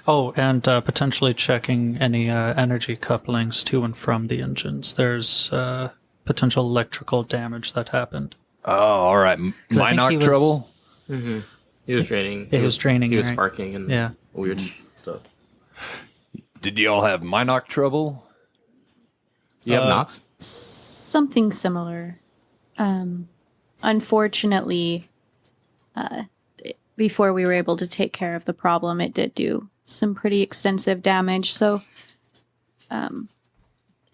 Oh, and potentially checking any energy couplings to and from the engines. There's potential electrical damage that happened. Oh, all right. Minoc trouble? Mm-hmm. He was draining. He was draining. He was right? sparking and weird stuff. Did you all have Minoc trouble? You have Nox? Something similar. Unfortunately, before we were able to take care of the problem, it did do some pretty extensive damage. So,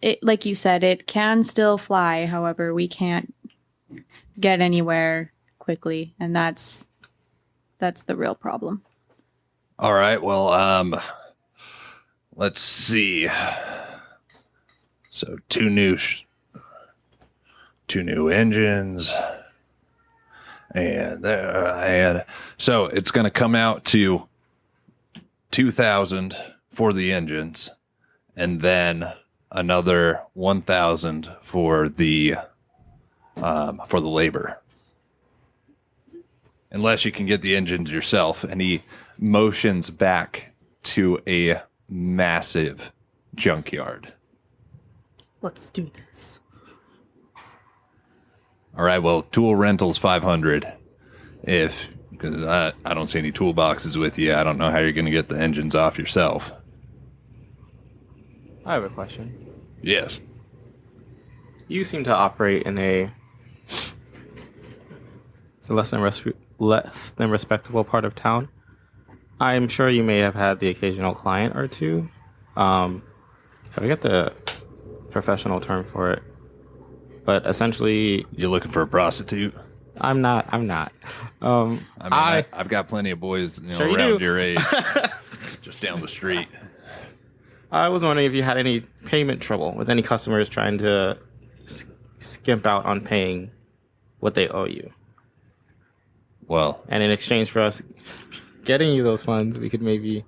it, like you said, it can still fly. However, we can't get anywhere quickly, and that's the real problem. All right. Well, let's see. So 2 new engines, and so it's going to come out to 2,000 for the engines, and then another 1,000 for the labor. Unless you can get the engines yourself. And he motions back to a massive junkyard. Let's do this. All right, well, tool rental's 500. Because I don't see any toolboxes with you. I don't know how you're going to get the engines off yourself. I have a question. Yes. You seem to operate in a the less than respectable part of town. I'm sure you may have had the occasional client or two. I forget the professional term for it, but essentially, You looking for a prostitute? I'm not. I mean, I've got plenty of boys Sure you around do. your age, just down the street. I was wondering if you had any payment trouble with any customers trying to skimp out on paying what they owe you. Well, And in exchange for us getting you those funds, we could maybe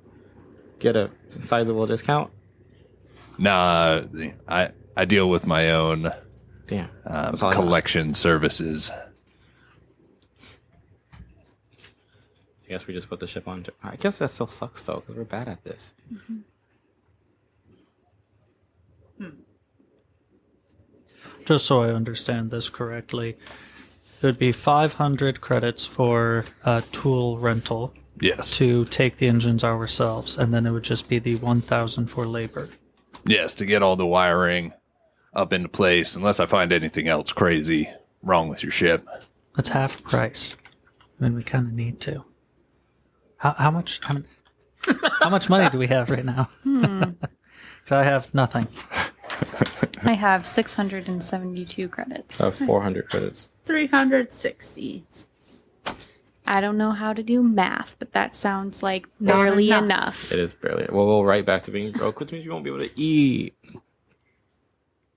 get a sizable discount. nah, I deal with my own Damn. That's all I got. collection services. I guess we just put the ship on. I guess that still sucks, though, because we're bad at this. Just so I understand this correctly, it would be 500 credits for tool rental Yes. to take the engines ourselves, and then it would just be the 1,000 for labor. Yes, to get all the wiring up into place, unless I find anything else crazy wrong with your ship. That's half price. I mean, we kind of need to. How much? How much money do we have right now? Because I have nothing. I have 672 credits. I have 400 credits. 360. I don't know how to do math, but that sounds like Not barely enough. enough. It is barely. Well, we'll right back to being broke, which means you won't be able to eat.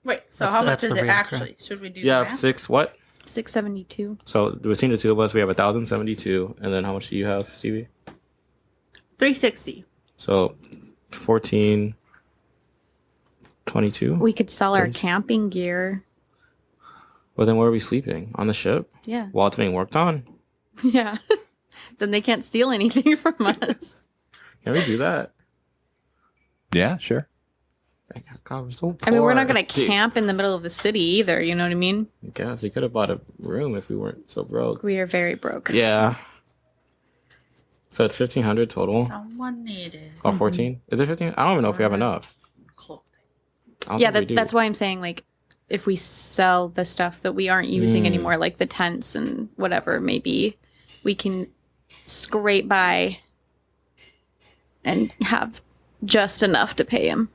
Wait, so That's how the- much that's is the it real actually? Should we do You have that? 6 what? 672. So between the two of us, we have 1,072. And then how much do you have, Stevie? 360. So 1422. We could sell our Thirty. camping gear. Well, then where are we sleeping? On the ship? Yeah. While it's being worked on? Yeah. Then they can't steal anything from us. Can we do that? Yeah, sure. God, we're so poor. I mean, we're not going to Dude, camp in the middle of the city either. You know what I mean? I guess we could have bought a room if we weren't so broke. We are very broke. Yeah. So it's 1,500 total. Someone needed Oh, 14? Is it 15? I don't even know if we have enough. clothing. I don't Yeah, think we do. that's why I'm saying, like, if we sell the stuff that we aren't using anymore, like the tents and whatever, maybe we can scrape by and have just enough to pay him.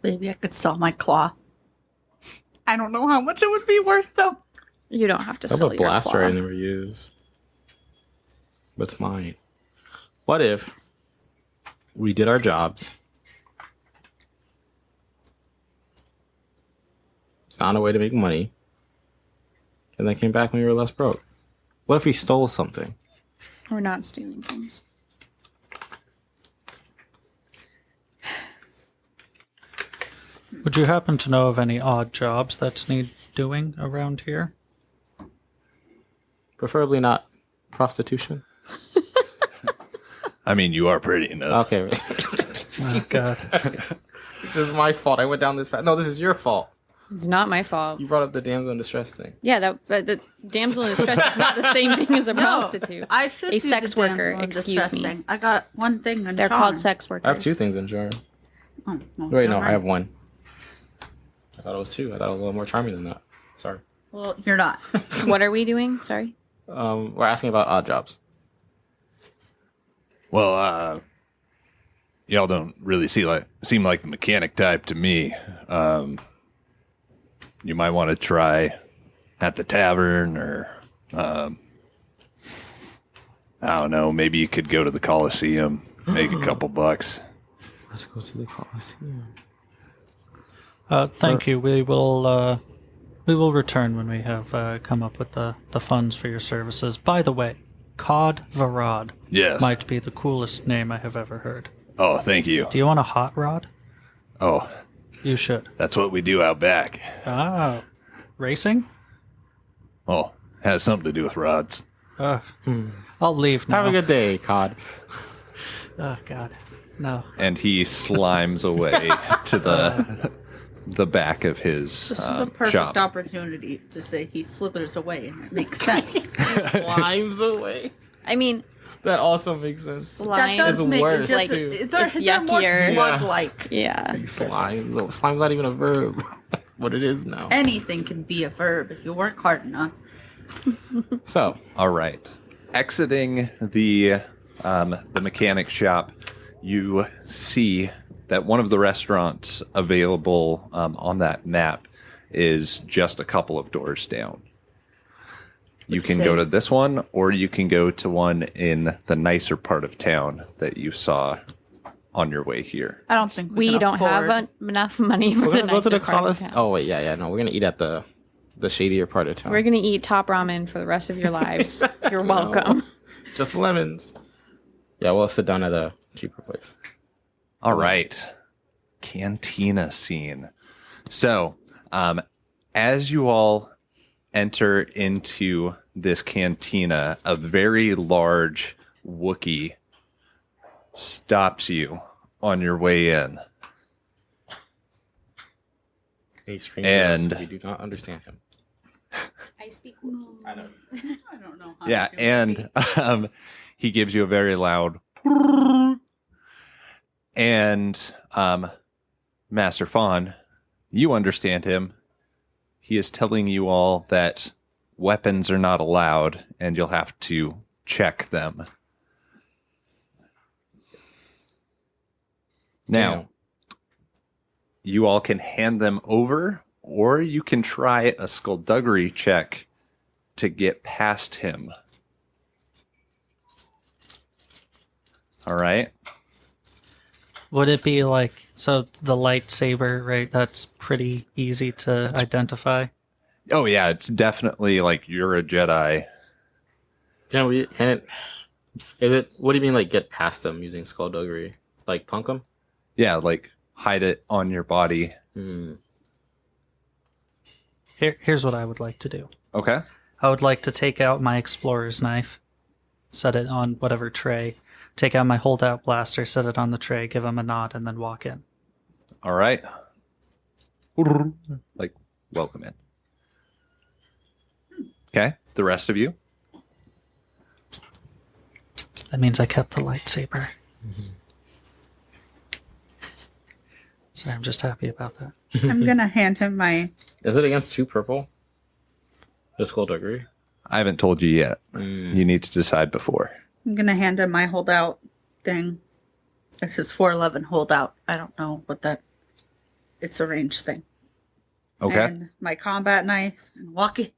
Maybe I could sell my claw. I don't know how much it would be worth though. You don't have to I have sell a your blaster claw. I never use. But it's mine. What if we did our jobs, found a way to make money, and then came back when we were less broke? What if we stole something? We're not stealing things. Would you happen to know of any odd jobs that need doing around here? Preferably not prostitution. I mean, you are pretty enough. Okay. Oh, God. This is my fault. I went down this path. No, this is your fault. It's not my fault. You brought up the damsel in distress thing. Yeah, the damsel in distress is not the same thing as a prostitute. I should A do sex the worker, damsel in excuse distress me. thing. I got one thing on They're charm. called sex workers. I have 2 things in jar. Oh, well, Wait, no, never I have mind. 1. I thought it was 2. I thought it was a little more charming than that. Sorry. Well, you're not. What are we doing? Sorry. We're asking about odd jobs. Well, y'all don't really seem like the mechanic type to me. You might want to try at the tavern, or I don't know. Maybe you could go to the Coliseum, make a couple bucks. Let's go to the Coliseum. Thank you. We will return when we have come up with the funds for your services. By the way, Cod Varad Yes. might be the coolest name I have ever heard. Oh, thank you. Do you want a hot rod? Oh, You should. that's what we do out back. Oh, racing? Well, has something to do with rods. I'll leave now. Have a good day, Cod. Oh, God. No. And he slimes away to the back of his This is the perfect shop. opportunity to say he slithers away, and it makes sense. Slimes away. I mean, That also makes sense. slime. That does It's make worse, it just, too. they're It's more yuckier. slug-like. Yeah. Slimes. Slime's not even a verb. what it is now. Anything can be a verb if you work hard enough. So, All right. Exiting the mechanic shop, you see that one of the restaurants available on that map is just a couple of doors down. You can go to this one, or you can go to one in the nicer part of town that you saw on your way here. I don't think We can don't afford- have enough money for we're the gonna go to the nicer part of Colosseum. town. Oh wait, yeah. No, we're gonna eat at the shadier part of town. We're gonna eat top ramen for the rest of your lives. You're welcome. Just lemons. Yeah, we'll sit down at a cheaper place. All right. Cantina scene. So, as you all enter into this cantina, a very large Wookiee stops you on your way in. A stranger, And- we do not understand him. I speak. I know. I don't know how Yeah, to do and he gives you a very loud and Master Fawn, you understand him. He is telling you all that weapons are not allowed and you'll have to check them. Now, Damn. you all can hand them over, or you can try a skullduggery check to get past him. All right. Would it be like, so the lightsaber, right? That's pretty easy to identify. Oh yeah, it's definitely like you're a Jedi. Can it? Is it? What do you mean, like get past them using skullduggery? Like punk them? Yeah, like hide it on your body. Hmm. Here's what I would like to do. Okay. I would like to take out my explorer's knife, set it on whatever tray, take out my holdout blaster, set it on the tray, give him a nod, and then walk in. All right. Like, welcome in. Okay. The rest of you. That means I kept the lightsaber. Sorry, I'm just happy about that. I'm gonna hand him my. Is it against 2 purple? The skullduggery. I haven't told you yet. Mm. You need to decide before. I'm gonna hand him my holdout thing. This is 411 holdout. I don't know what that. It's a range thing. Okay. And my combat knife and walk it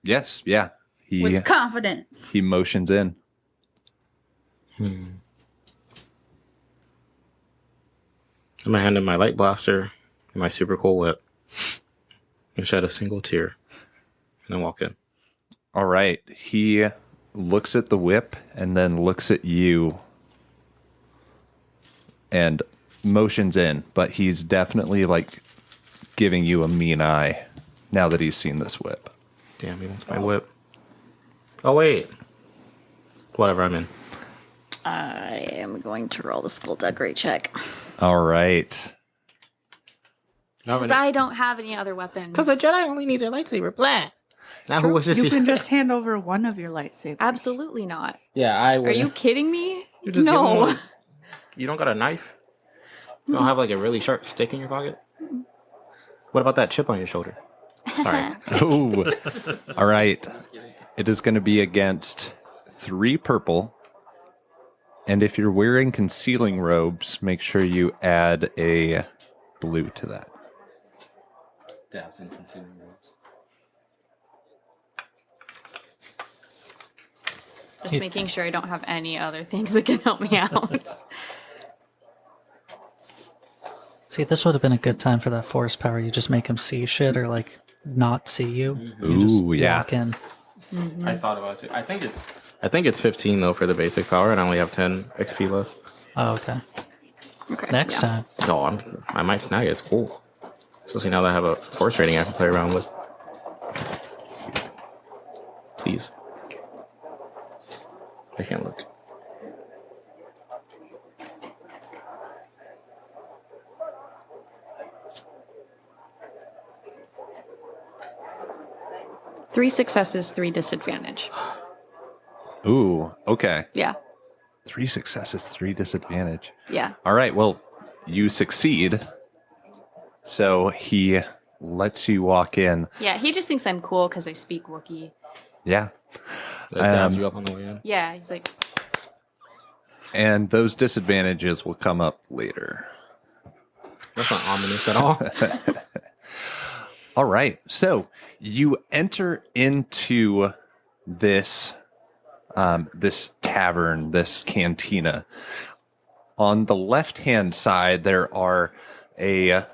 Yes. Yeah. with confidence. He motions in. I'm gonna hand him my light blaster and my super cool whip and shed a single tear, and then walk in. All right. He looks at the whip and then looks at you and motions in, but he's definitely like giving you a mean eye now that he's seen this whip. Damn, he wants my whip. Oh wait. Whatever, I'm in. I am going to roll the skullduggery check All right. because I don't have any other weapons. Because a Jedi only needs their lightsaber. Blah. Now who was You just? can just hand over one of your lightsabers. Absolutely not. Yeah, I. Are you kidding me? You just give him No. one. You don't got a knife? You don't have like a really sharp stick in your pocket? What about that chip on your shoulder? Sorry. Ooh. All right. It is going to be against 3 purple. And if you're wearing concealing robes, make sure you add a blue to that. Dabs and consuming robes. Just making sure I don't have any other things that can help me out. See, this would have been a good time for that force power. You just make him see shit or like not see you. You just Ooh, yeah. walk in. I thought about it too. I think it's 15 though for the basic power, and I only have 10 XP left. Oh, okay. Okay. Next yeah. time. No, I might snag it. It's cool. Especially now that I have a force rating I can play around with. Please. I can't look. Three successes, 3 disadvantage. Ooh, okay. Yeah. 3 successes, 3 disadvantage. Yeah. All right, well, you succeed. So he lets you walk in. Yeah, he just thinks I'm cool because I speak Wookiee. Yeah. That dabbed you up on the way in. Yeah, he's like, And those disadvantages will come up later. That's not ominous at all. All right. So you enter into this this tavern, this cantina. On the left-hand side, there are a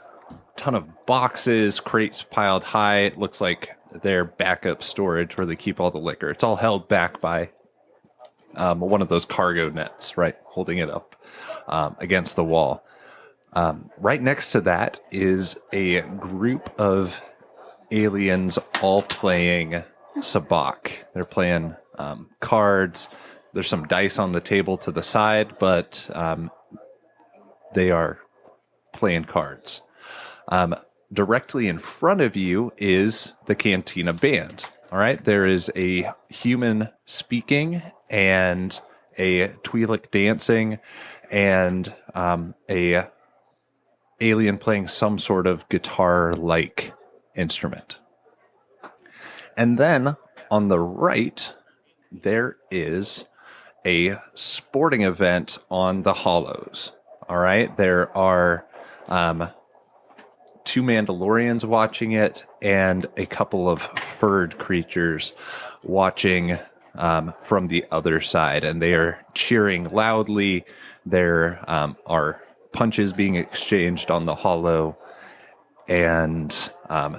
ton of boxes, crates piled high. It looks like they're backup storage where they keep all the liquor. It's all held back by one of those cargo nets, right, holding it up against the wall. Right next to that is a group of aliens all playing sabacc. They're playing cards. There's some dice on the table to the side, but they are playing cards. Directly in front of you is the Cantina band. All right, there is a human speaking and a Twi'lek dancing and a alien playing some sort of guitar-like instrument. And then on the right, there is a sporting event on the Hollows. All right, there are two Mandalorians watching it and a couple of furred creatures watching from the other side, and they are cheering loudly. There are punches being exchanged on the Hollow, and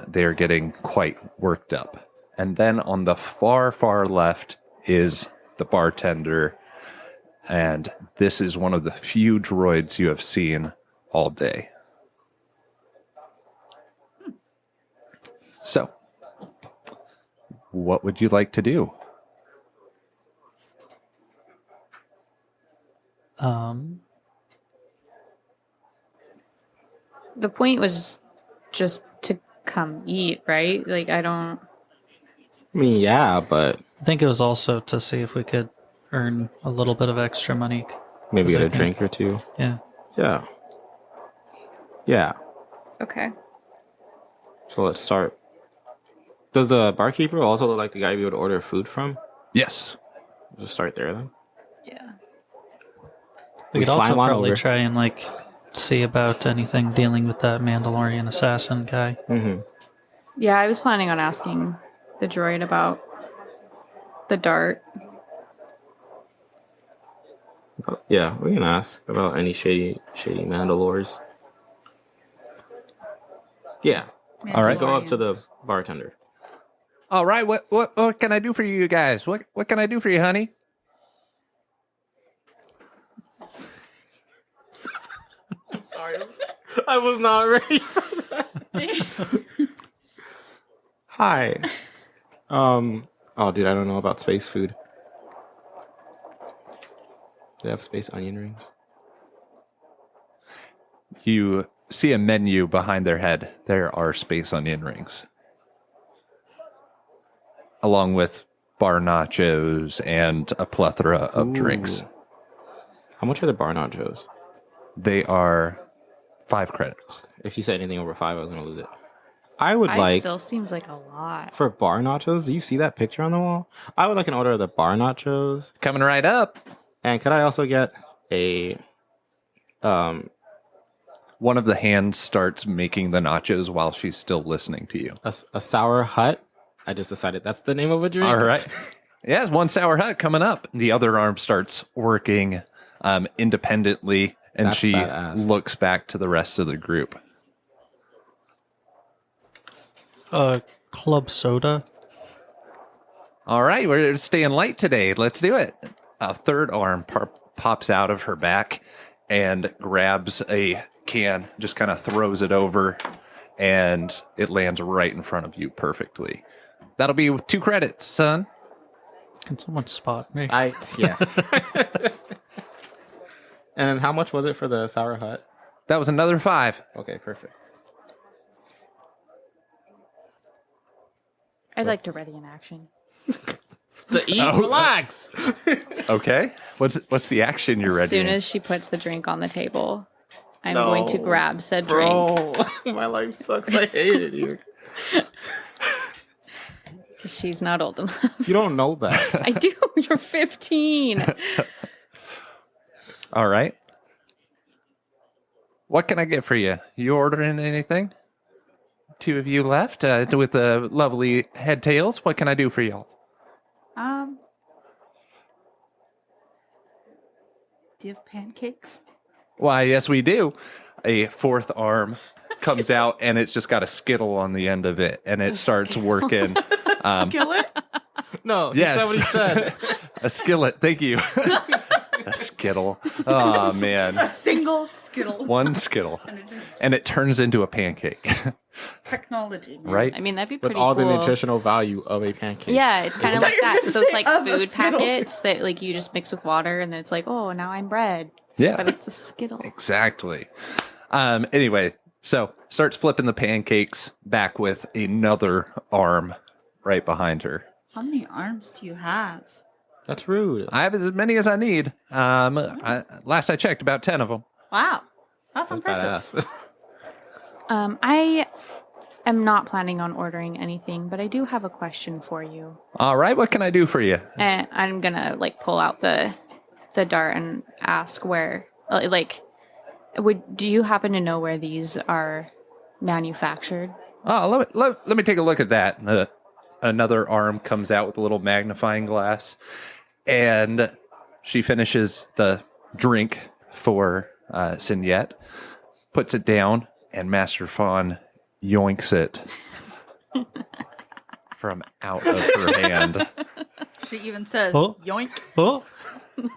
they are getting quite worked up. And then on the far, far left is the bartender, and this is one of the few droids you have seen all day. So, what would you like to do? the point was just to come eat, right? Like, I mean, yeah, but I think it was also to see if we could earn a little bit of extra money. maybe get a I think- drink or two. Yeah. Yeah. Yeah. Okay. So let's start. Does the barkeeper also look like the guy we would order food from? Yes. Just start there then. Yeah. We We could also slime on probably over. try and see about anything dealing with that Mandalorian assassin guy. Mm-hmm. Yeah, I was planning on asking the droid about the dart. Yeah, we can ask about any shady Mandalores. Yeah. All right. Go up to the bartender. All right. What can I do for you guys? What can I do for you, honey? Sorry, I was not ready for that. Hi. Oh, dude, I don't know about space food. Do they have space onion rings? You see a menu behind their head. There are space onion rings, along with bar nachos and a plethora of drinks. How much are the bar nachos? They are 5 credits. If you said anything over 5, I was gonna lose it. I would Five like still seems like a lot. for bar nachos. Do you see that picture on the wall? I would like an order of the bar nachos. Coming right up. And could I also get a One of the hands starts making the nachos while she's still listening to you. a sour hut? I just decided that's the name of a drink. All right. Yes, one sour hut coming up. The other arm starts working independently, and That's she badass. looks back to the rest of the group. Club soda. All right, we're staying light today. Let's do it. A third arm pops out of her back and grabs a can, just kind of throws it over, and it lands right in front of you perfectly. That'll be 2 credits, son. Can someone spot me? Yeah. And then how much was it for the sour hut? That was another 5. Okay, perfect. I'd like to ready in action. To eat, relax. Okay. What's the action you're ready? As soon as she puts the drink on the table, I'm going to grab said drink. Bro, my life sucks. I hate it here. Because she's not old enough. You don't know that. I do. You're 15. All right. What can I get for you? You ordering anything? Two of you left with the lovely head tails. What can I do for y'all? Do you have pancakes? Why, yes, we do. A fourth arm comes out, and it's just got a skittle on the end of it, and it starts working. Skillet? No, he Yes. said what he said. A skillet. Thank you. A skittle. Oh, man. A single Skittle. One skittle. And it just And it turns into a pancake, technology. Man. right? I mean, that'd be With pretty all cool. the nutritional value of a pancake. Yeah, it's kind of thought like you were that. gonna Those say like of a food Skittle. packets that like you just mix with water, and then it's like, oh, now I'm bread. Yeah. But it's a Skittle. Exactly. Anyway, so starts flipping the pancakes back with another arm right behind her. How many arms do you have? That's rude. I have as many as I need. Last I checked, about 10 of them. Wow. That's That's impressive. badass. I am not planning on ordering anything, but I do have a question for you. All right, what can I do for you? And I'm gonna like pull out the dart and ask where, like, do you happen to know where these are manufactured? Oh, let me take a look at that. Another arm comes out with a little magnifying glass, and she finishes the drink for Signette, puts it down, and Master Fawn yoinks it from out of her hand. She even says, Oh. yoink. Oh,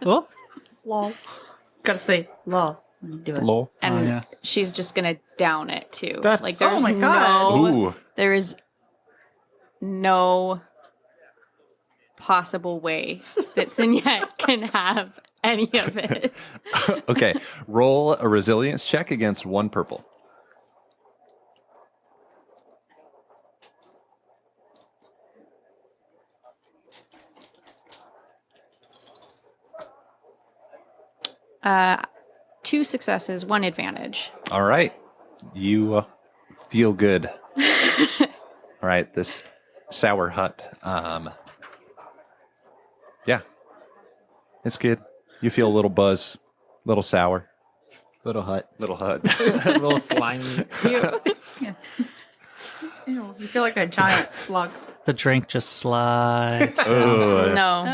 oh. Lol. Gotta say lol when you do it. Lol. And yeah. she's just gonna down it too. That's- like Oh there's my God. Ooh. there is no possible way that Signette can have any of it. Okay, roll a resilience check against one purple. Two successes, one advantage. All right. You feel good. All right, this sour hut. Yeah. It's good. You feel a little buzz, little sour, Little hut. little hut. Little slimy. Ew, you feel like a giant slug. The drink just slides. Ugh. No.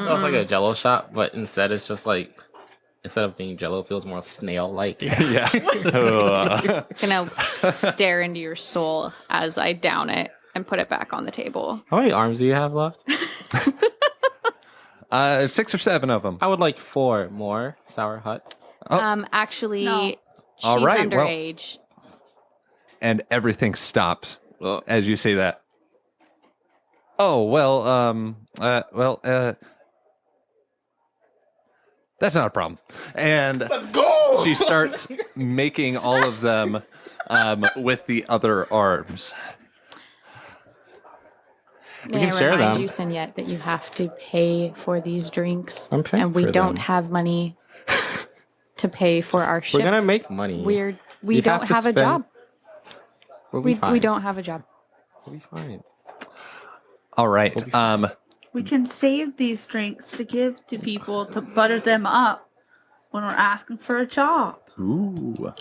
Oh, it's like a jello shot, but instead it's just like, instead of being jello, it feels more snail-like. Yeah. Ugh. Gonna stare into your soul as I down it and put it back on the table. How many arms do you have left? 6 or 7 of them. I would like 4 more sour huts. Actually, No. she's All right, well- underage. And everything stops as you say that. Oh, that's not a problem. And Let's go! she starts making all of them with the other arms. May can I share remind them. you, Signette, that you have to pay for these drinks, I'm paying and we for don't them. have money to pay for our ship. We're gonna make money. we You'd don't have to have a spend- job. We'll be fine. We don't have a job. We'll be fine. All right. We can save these drinks to give to people to butter them up when we're asking for a job. Ooh.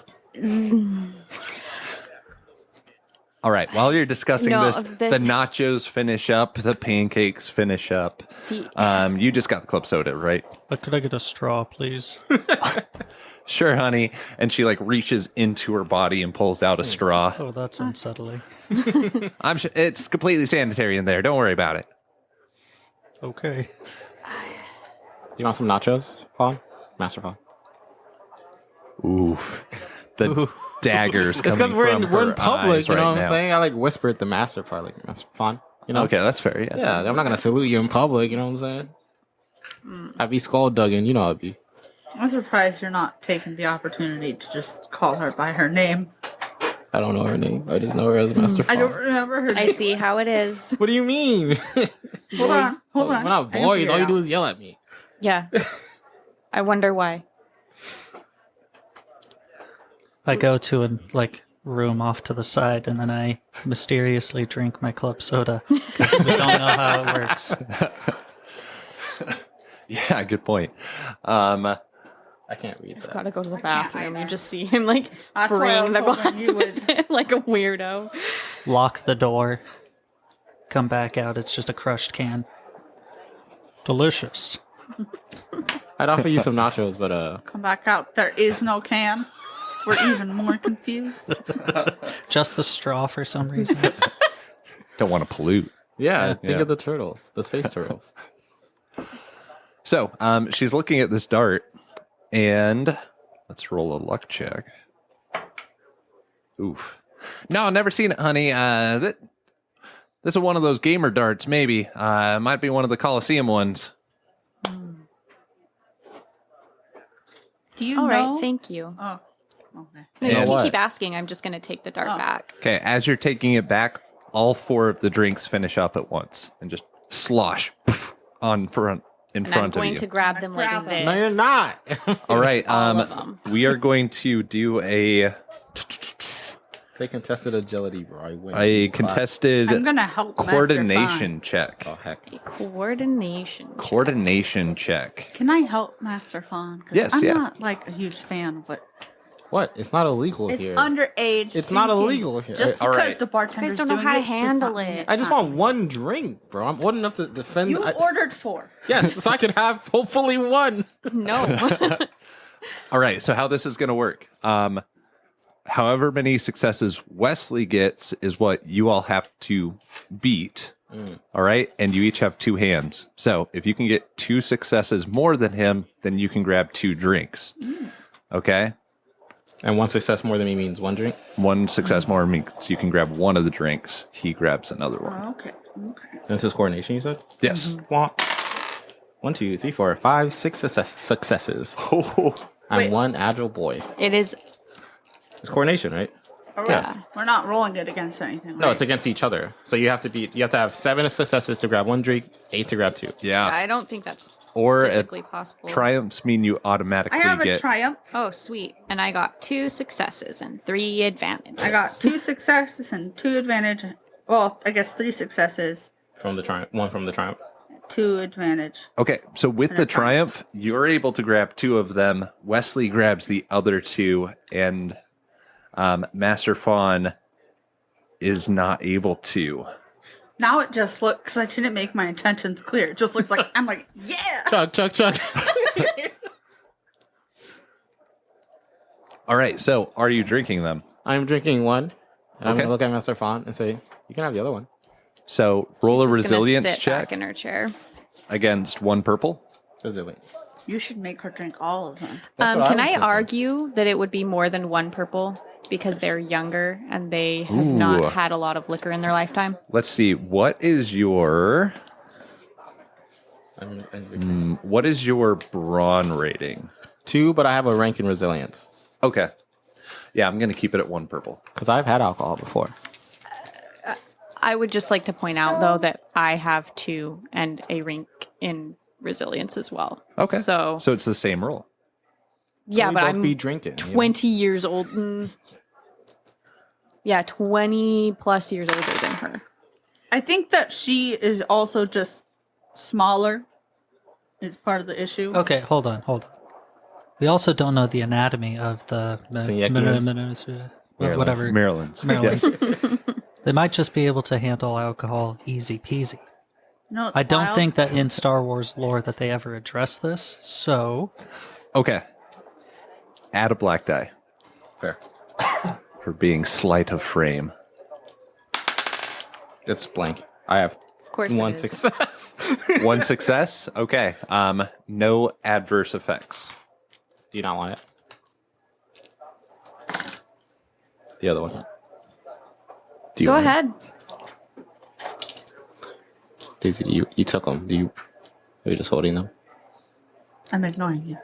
All right. While you're discussing No, this, the nachos finish up, the pancakes finish up. You just got the club soda, right? But could I get a straw, please? Sure, honey. And she like reaches into her body and pulls out a straw. Oh, that's unsettling. I'm sure it's completely sanitary in there. Don't worry about it. Okay. You want some nachos, Fawn? Master Fawn. Oof. The daggers It's because coming we're from in her public, eyes you know right what I'm now. saying? I like whispered the master part, like Master Fawn. You know? Okay, that's fair. Yeah. Yeah, I'm not gonna salute you in public, you know what I'm saying? I'd be skullduggan, you know I'd be. I'm surprised you're not taking the opportunity to just call her by her name. I don't know her name. I just know her as Master Fawn. I don't remember her I name. see how it is. What do you mean? Hold on. We're not I can boys. figure All it you do out. is yell at me. Yeah. I wonder why. I go to a room off to the side, and then I mysteriously drink my club soda because we don't know how it works. Yeah, good point. I can't read that. Gotta go to the can't bathroom. You either. just see him like That's why I bring was the hoping glass you with would- him like a weirdo. Lock the door. Come back out. It's just a crushed can. Delicious. I'd offer you some nachos, but Come back out. There is no can. We're even more confused. Just the straw for some reason. Don't want to pollute. yeah, think Yeah. of the turtles, the space turtles. So, she's looking at this dart, and let's roll a luck check. Oof. No, never seen it, honey. This is one of those gamer darts, maybe. Might be one of the Coliseum ones. Do you All know? right, thank you. Oh, okay. No, And- you can What? keep asking. I'm just gonna take the dart Oh. back. Okay, as you're taking it back, all 4 of the drinks finish up at once and just slosh poof, in And I'm front of going you. to grab them like Grab this. them. No, you're not. All right, All of them. we are going to do a Say contested agility, bro. I win. contested I'm gonna help Master coordination Fawn. check. Oh heck. A coordination. check. Coordination check. Can I help Master Fawn? 'Cause Yes, I'm yeah. not like a huge fan of it. What? It's not illegal It's here. underage. It's not drinking. illegal here. Just All because right. the bartender's don't know doing how to it does not handle mean it. it's I just not want one drink, bro. I'm old enough to defend. You ordered 4. Yes, so I could have hopefully one. No. All right, so how this is going to work. However many successes Wesley gets is what you all have to beat. All right, and you each have 2 hands. So if you can get 2 successes more than him, then you can grab 2 drinks. Okay? And one success more than me means one drink. 1 success more means you can grab one of the drinks. He grabs another one. Okay. Okay. And this is coordination, you said? Yes. Womp. 1, 2, 3, 4, 5, 6 successes. Oh. I'm Wait. one agile boy. It is. It's coordination, right? All right. Yeah. We're not rolling it against anything. No, right? it's against each other. So you have to have 7 successes to grab 1 drink, 8 to grab 2. Yeah. I don't think that's Or physically possible. triumphs mean you automatically I have a get. triumph. Oh, sweet. And I got 2 successes and 3 advantages. I got 2 successes and 2 advantage. Well, I guess 3 successes, From the triumph, 1 from the triumph. 2 advantage. Okay, so with the a triumph. triumph, you're able to grab 2 of them. Wesley grabs the other 2, and Master Fawn is not able to. Now it just looked, because I didn't make my intentions clear. It just looked like, I'm like, yeah! Chug. All right, so are you drinking them? I'm drinking 1. And I'm Okay. going to look at Master Font and say, you can have the other one. So roll a She's just gonna resilience sit check back in her chair. against 1 purple. Resilience. You should make her drink all of them. That's what Can was I thinking. argue that it would be more than 1 purple because they're younger and they have Ooh. not had a lot of liquor in their lifetime? Let's see. What is your brawn rating? 2, but I have a rank in resilience. Okay. Yeah, I'm going to keep it at 1 purple. Because I've had alcohol before. I would just like to point out, though, that I have 2 and a rank in resilience as well. Okay. So it's the same roll. yeah, We but both I'm be drinking. you know? 20 years old. Yeah, 20 plus years older than her. I think that she is also just smaller. Is part of the issue. Okay, hold on. We also don't know the anatomy of the whatever Maryland's. Maryland's. Yes. They might just be able to handle alcohol easy peasy. No, it's I don't wild. think that in Star Wars lore that they ever address this. So Okay. Add a black die Fair. for being slight of frame. It's blank. I have Of course, 1 it is. success. 1 success. Okay. No adverse effects. Do you not want it? The other one. Do you Go want it? ahead. Daisy, you took them. Are you just holding them? I'm ignoring you.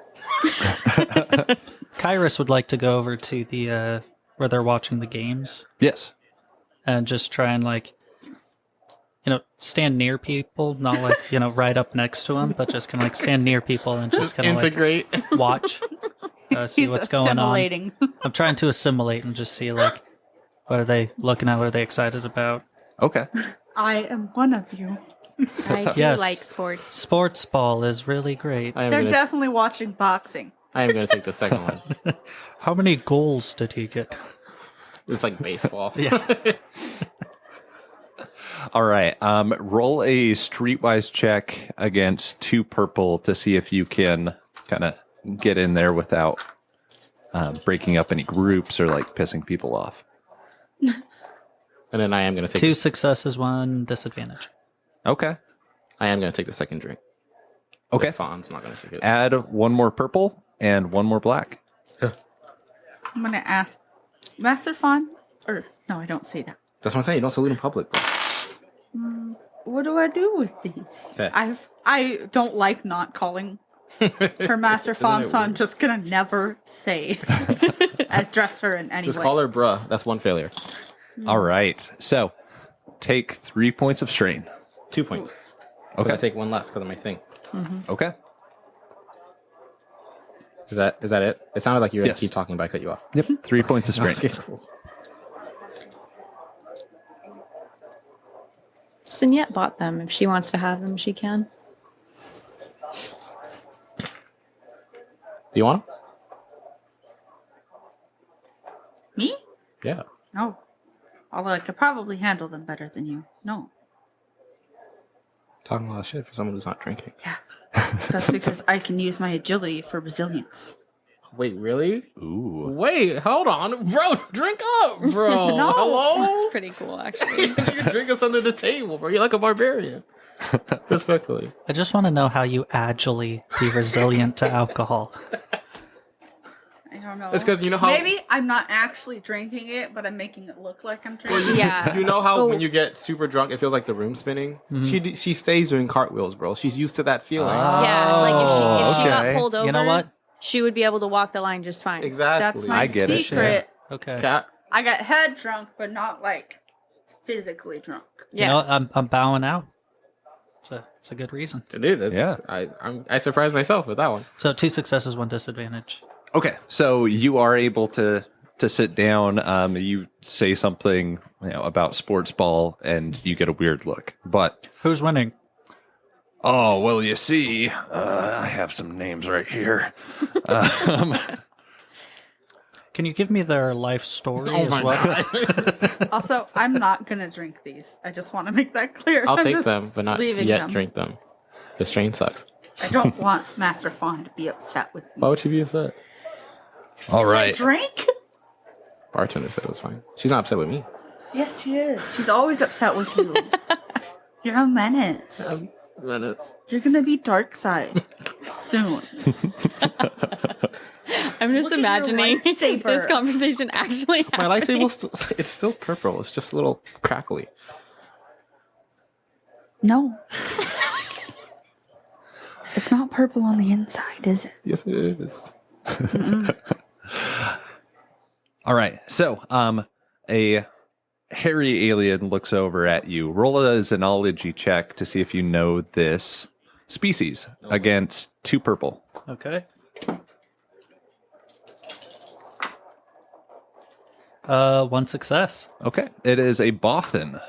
Kyrus would like to go over to the where they're watching the games Yes. and just try and stand near people, not right up next to them, but just kind of stand near people and just kind of Integrate. watch. see He's what's going on. assimilating. I'm trying to assimilate and just see, like, what are they looking at? What are they excited about? Okay. I am one of you. I do Yes. like sports. Sports ball is really great. They're definitely watching boxing. I am going to take the second one. How many goals did he get? It's like baseball. Yeah. All right. Roll a streetwise check against 2 purple to see if you can kind of get in there without breaking up any groups or like pissing people off. And then I am going to take 2 successes, 1 disadvantage. Okay. I am going to take the second drink. Okay. Fawn's not going to take it. Add 1 more purple and 1 more black. I'm gonna ask Master Fawn, or no, I don't say that. That's what I'm saying. You don't salute in public. Bro. What do I do with these? Okay. I don't like not calling her Master Fawn, so I'm just gonna never say address her in any Just way. call her bruh. That's 1 failure. All right. So take 3 points of strain. 2 points. Okay. Okay. I take 1 less because of my thing. Okay. Is that it? It sounded like you were going Yes. to keep talking, but I cut you off. Yep. 3 points of strain. Okay, cool. Signette bought them. If she wants to have them, she can. Do you want them? Me? Yeah. No. Although I could probably handle them better than you. No. Talking a lot of shit for someone who's not drinking. Yeah. That's because I can use my agility for resilience. Wait, really? Ooh. Wait, hold on. Bro, drink up, bro. No. Hello? That's pretty cool, actually. You can drink us under the table, bro. You're like a barbarian. Respectfully. I just want to know how you agilely be resilient to alcohol. I don't know. It's because you know how... Maybe I'm not actually drinking it, but I'm making it look like I'm drinking it. Yeah. You know how Oh. when you get super drunk, it feels like the room's spinning? She stays doing cartwheels, bro. She's used to that feeling. Yeah, like if she got okay. pulled over, You know what? she would be able to walk the line just fine. Exactly. That's my I get it. secret. Okay. Cat. I got head drunk, but not like physically drunk. You Yeah. know what? I'm bowing out. It's a good reason. Dude, that's, Yeah. I surprised myself with that one. So 2 successes, 1 disadvantage. Okay, so you are able to sit down. You say something about sports ball, and you get a weird look. But Who's winning? oh well, you see, I have some names right here. Can you give me their life story Oh as my well? God. Also, I'm not gonna drink these. I just want to make that clear. I'll I'm take just them, but not leaving yet them. drink them. The strain sucks. I don't want Master Fawn to be upset with me. Why would she be upset? All I right, drink? Bartender said it was fine. She's not upset with me. Yes, she is. She's always upset with you. You're a menace. Minutes. You're gonna be dark side soon. I'm just Look at your imagining lightsaber. this conversation actually My happening. lightsaber, it's still purple. It's just a little crackly. No. It's not purple on the inside, is it? Yes, it is. all right. So, a hairy alien looks over at you. Roll a xenology check to see if you know this species against 2 purple. Okay. 1 success. Okay, it is a Bothan.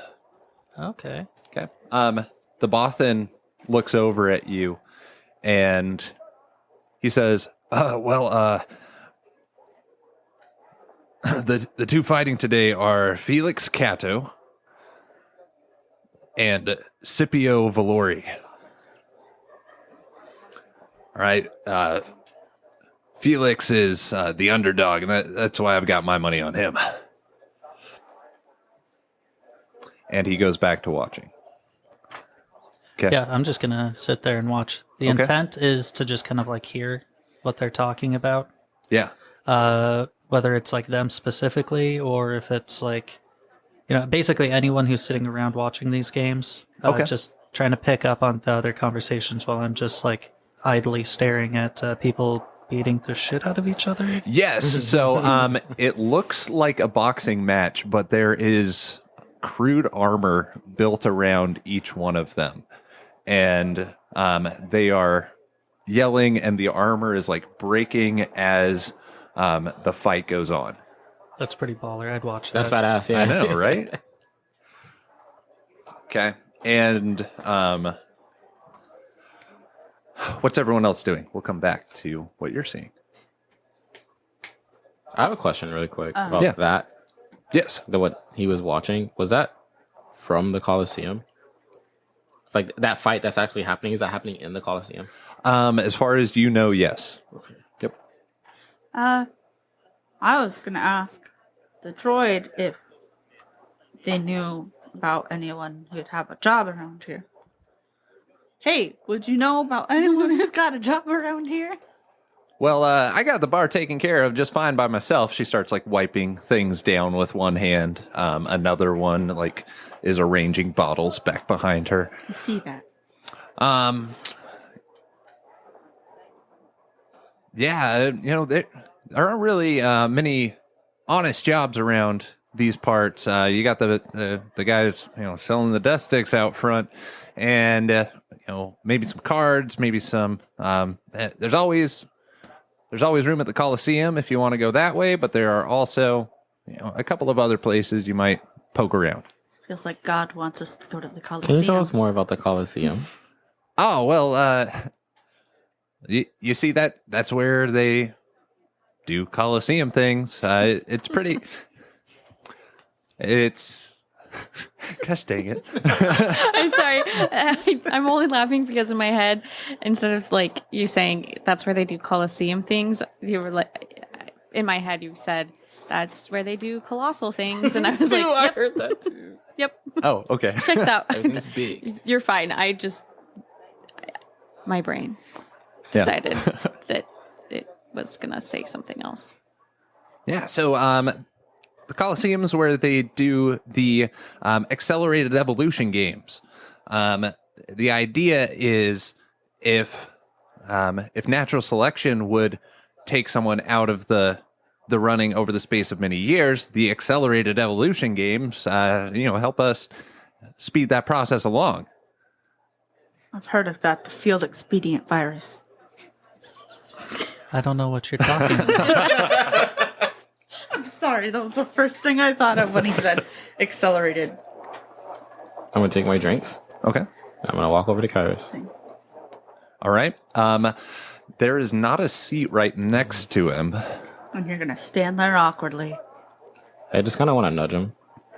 Okay. Okay. The Bothan looks over at you and he says, the 2 fighting today are Felix Cato and Scipio Valori. All right. Felix is the underdog, and that's why I've got my money on him. And he goes back to watching. Okay. Yeah, I'm just going to sit there and watch. The Okay. intent is to just kind of like hear what they're talking about. Yeah. Whether it's like them specifically or if it's like, basically anyone who's sitting around watching these games. Okay. Just trying to pick up on the other conversations while I'm just like idly staring at people beating the shit out of each other. Yes. So it looks like a boxing match, but there is crude armor built around each one of them. And they are, yelling, and the armor is like breaking as the fight goes on. That's pretty baller. I'd watch that. That's badass. Yeah, I know, right? Okay, and what's everyone else doing? We'll come back to what you're seeing. I have a question really quick about Yeah. that. Yes. What he was watching, was that from the Coliseum? Like that fight that's actually happening, is that happening in the Coliseum? As far as you know, yes. Yep. I was gonna ask the droid if they knew about anyone who'd have a job around here. Hey, would you know about anyone who's got a job around here? Well, I got the bar taken care of just fine by myself. She starts like wiping things down with one hand. Another one like is arranging bottles back behind her. I see that. Yeah, there aren't really many honest jobs around these parts. You got the guys, selling the dust sticks out front, and maybe some cards, maybe some. There's always room at the Coliseum if you want to go that way, but there are also a couple of other places you might poke around. Feels like God wants us to go to the Can Coliseum. you tell us more about the Coliseum? Oh well, you see that's where they do Coliseum things. It's pretty. It's. Gosh dang it! I'm sorry. I'm only laughing because in my head, instead of like you saying that's where they do Coliseum things, you were like, in my head you said that's where they do colossal things, and I was like, I yep, heard that too. yep, Oh, okay. checks out. Everything's big. You're fine. My brain Yeah. decided that it was gonna say something else. Yeah, so the Coliseum is where they do the accelerated evolution games. The idea is if natural selection would take someone out of the running over the space of many years, the accelerated evolution games, help us speed that process along. I've heard of that, the field expedient virus. I don't know what you're talking about. I'm sorry, that was the first thing I thought of when he said accelerated. I'm gonna take my drinks. Okay. I'm gonna walk over to Kairos. All right. There is not a seat right next to him. And you're gonna stand there awkwardly. I just kind of want to nudge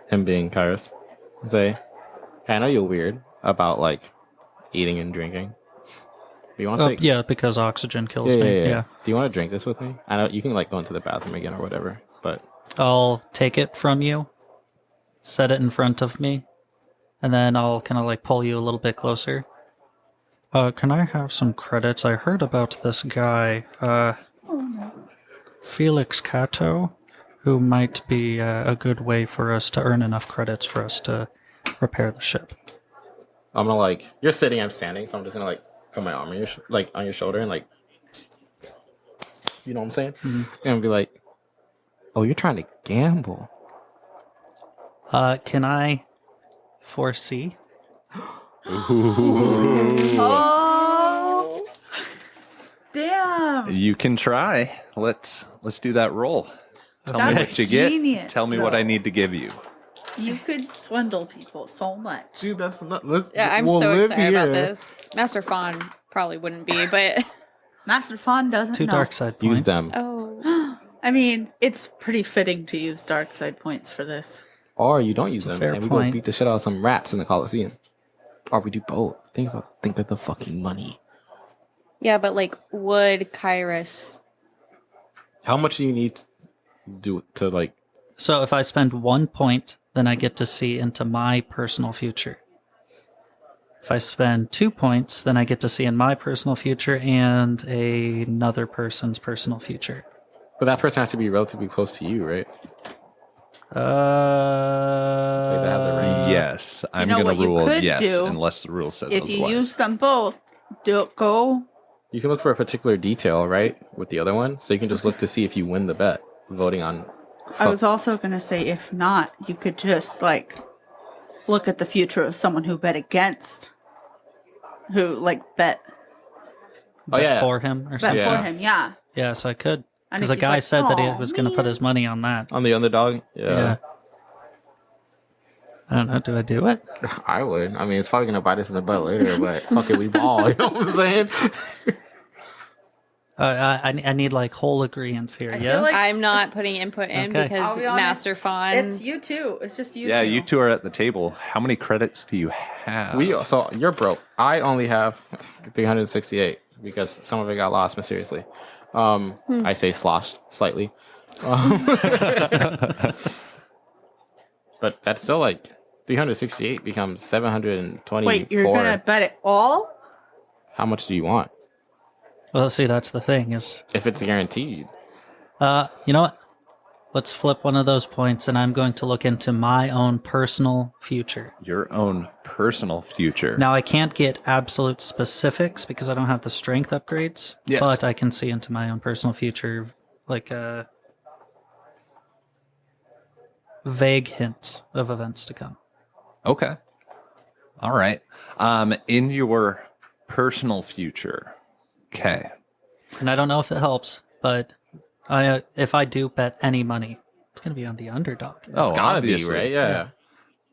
him being Kairos, and say, "Hey, I know you're weird about like eating and drinking. Do you want to take? Yeah, because oxygen kills me. Yeah. Do you want to drink this with me? I know you can like go into the bathroom again or whatever, but I'll take it from you, set it in front of me, and then I'll kind of like pull you a little bit closer. Can I have some credits? I heard about this guy, Felix Cato, who might be a good way for us to earn enough credits for us to repair the ship. I'm gonna like you're sitting, I'm standing, so I'm just gonna like put my arm on your on your shoulder and like, you know what I'm saying? Mm-hmm. And be like, "Oh, you're trying to gamble." Can I foresee? Oh, damn! You can try. Let's do that roll. Tell me That's what you genius, get. Tell me what though. I need to give you. You could swindle people so much. Dude, that's not. Yeah, I'm so excited about this. Master Fawn probably wouldn't be, but Master Fawn doesn't 2 know. dark side points. Use them, oh, I mean, it's pretty fitting to use dark side points for this. or you don't use them, fair and we go point. beat the shit out of some rats in the Coliseum, or we do both. Think of the fucking money. yeah, but like, would Kairos? How much do you need to do to like? So if I spend 1 point, then I get to see into my personal future. If I spend 2 points, then I get to see in my personal future and another person's personal future. But that person has to be relatively close to you, right? Uh, Like that has a range. Yes, I'm know going what to you rule could yes, do unless the rule says If otherwise. you use them both, go. You can look for a particular detail, right, with the other one. So you can just look to see if you win the bet, voting on. I was also going to say, if not, you could just, like, look at the future of someone who bet against, who, like, bet bet for him or Bet something. for him, yeah. Yeah, so I could. And Because if the he's guy like, said that he "Aw, was going to put his money on that. On the underdog? Yeah. I don't know. Do I do it? I would. I mean, it's probably gonna bite us in the butt later, but fuck it, we ball. You know what I'm saying? I need like whole agreements here. I feel Yes. like- I'm not putting input in Okay. because I'll be honest, Master Fawn. It's you two. It's just you two. Yeah, you two are at the table. How many credits do you have? So you're broke. I only have 368 because some of it got lost mysteriously. I say sloshed slightly. But that's still like 368 becomes 724. Wait, you're gonna bet it all? How much do you want? Well, see, that's the thing is, If it's guaranteed. you know what? Let's flip one of those points, and I'm going to look into my own personal future. Your own personal future. Now, I can't get absolute specifics because I don't have the strength upgrades, Yes. but I can see into my own personal future, like vague hints of events to come. Okay. All right. In your personal future. Okay. And I don't know if it helps, but if I do bet any money, it's going to be on the underdog. Oh, It's gotta obviously. be, right? Yeah.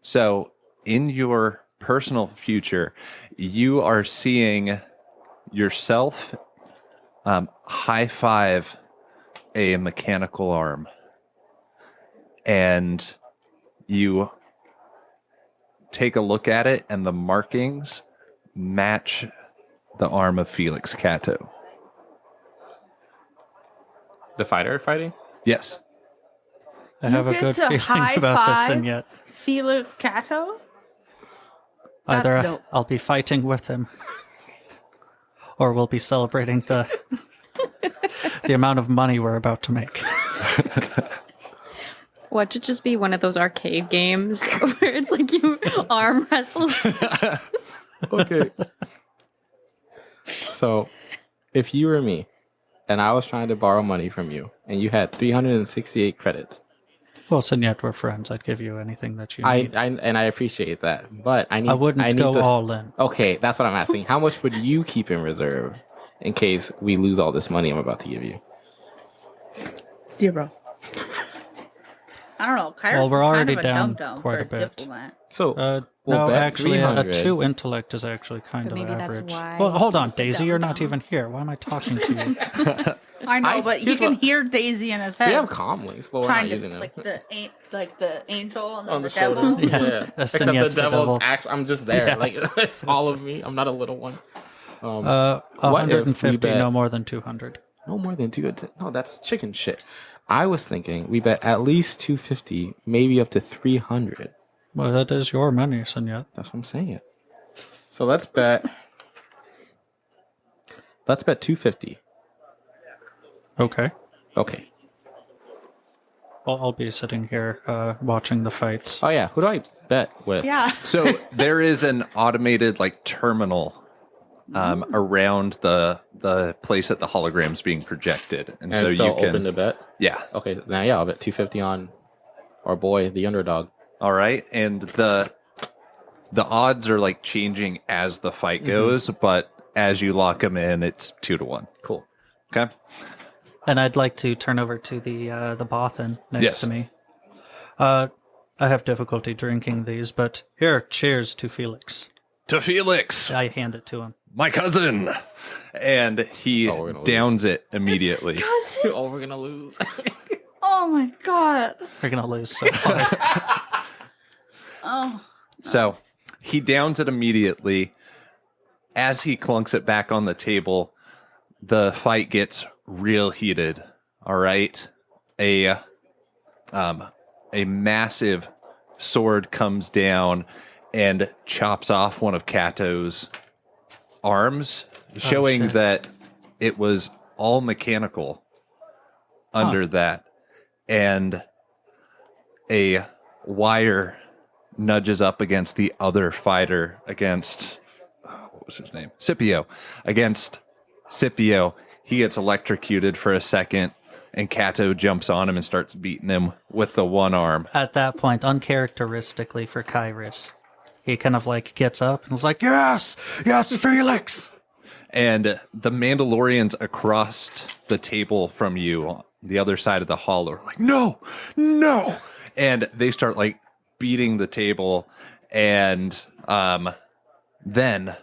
So, in your personal future, you are seeing yourself high five a mechanical arm, and you take a look at it, and the markings match the arm of Felix Cato. The fighter fighting? Yes. I have a get good to feeling high about this, five and yet Felix Cato? That's either dope. I'll be fighting with him, or we'll be celebrating the amount of money we're about to make. Watch it just be one of those arcade games where it's like you arm wrestle. Okay. So, if you were me, and I was trying to borrow money from you, and you had 368 credits, Well, since yet we're friends, I'd give you anything that you I need. and I appreciate that, but I wouldn't need go this- all in. Okay, that's what I'm asking. How much would you keep in reserve in case we lose all this money I'm about to give you? 0. I don't know. Kyrus Well, we're is already kind of down dum-dum quite for a bit. Diplomat. So we'll No, bet actually, 300. a 2 intellect is actually kind But of maybe that's average. why Well, hold on, he's the Daisy, you're not dum-dum. even here. Why am I talking to you? I know, but he here's can what- hear Daisy in his head. We have comm links, but we're trying not to using them. like the angel and then On the the shoulder. devil. Yeah. That's Except the Signet's the devil's devil. actually, I'm just there. Yeah. Like, it's all of me. I'm not a little one. What if we 150, bet- no more than 200. No more than 2. No, that's chicken shit. I was thinking we bet at least 250, maybe up to 300. Well, that is your money, Signette. That's what I'm saying. So let's bet. Let's bet 250. Okay. Okay. I'll be sitting here watching the fights. Oh yeah, who do I bet with? Yeah. So there is an automated like terminal around the place that the hologram's being projected, and And so so you can open to bet. yeah. Okay, now yeah, I'll bet 250 on our boy, the underdog. All right, and the odds are like changing as the fight goes, but as you lock them in, it's 2-1. Cool. Okay. And I'd like to turn over to the Bothan next Yes. to me. I have difficulty drinking these, but here, cheers to Felix. To Felix, I hand it to him. my cousin, and he Oh, we're gonna downs it immediately. Oh, we're gonna lose. Oh my god. We're gonna lose so hard. Oh. So he downs it immediately. As he clunks it back on the table, the fight gets real heated. All right. A massive sword comes down and chops off one of Kato's arms, showing shit. that it was all mechanical under that. And a wire nudges up against the other fighter against what was his name? Scipio. Against Scipio. He gets electrocuted for a second, and Cato jumps on him and starts beating him with the one arm. At that point, uncharacteristically for Kyrus, he kind of like gets up and is like, yes, Felix. And the Mandalorians across the table from you, the other side of the hall, are like, no, no. And they start like beating the table. And then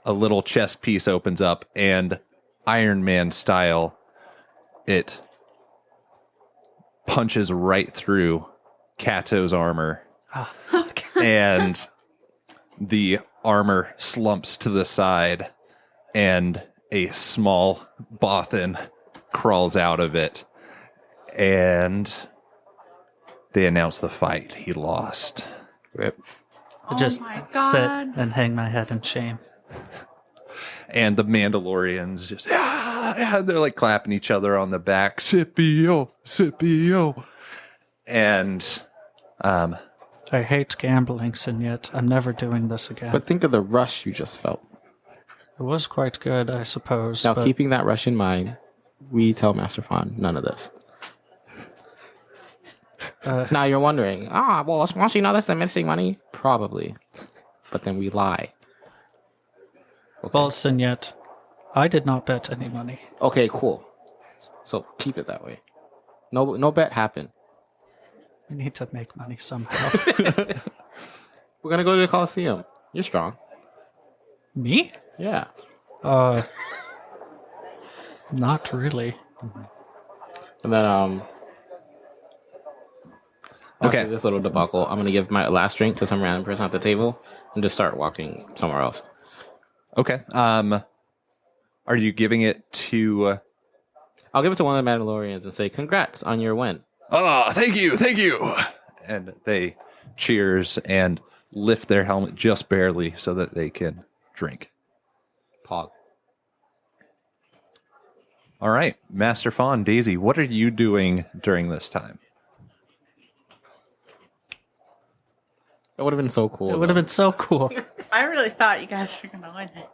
a little chess piece opens up, and Iron Man style, it punches right through Kato's armor. Oh, fuck. And the armor slumps to the side, and a small Bothan crawls out of it, and they announce the fight. He lost. Rip. I just my sit God. and hang my head in shame. And the Mandalorians just, they're like clapping each other on the back. Scipio, Scipio. And I hate gambling, and yet I'm never doing this again. But think of the rush you just felt. It was quite good, I suppose. Now, but keeping that rush in mind, we tell Master Fawn none of this. Now you're wondering, well, won't she know this is missing money? Probably. But then we lie. Okay. Well, and yet, I did not bet any money. Okay, cool. So keep it that way. No bet happened. We need to make money somehow. We're gonna go to the Coliseum. You're strong. Me? Yeah. Not really. And then Okay. after this little debacle, I'm gonna give my last drink to some random person at the table and just start walking somewhere else. okay. Are you giving it to... I'll give it to one of the Mandalorians and say, "Congrats on your win." Oh, thank you, thank you. And they cheers and lift their helmet just barely so that they can drink. Pog. All right, Master Fawn, Daisy, what are you doing during this time? That would have been so cool. It would have been so cool. I really thought you guys were gonna win it.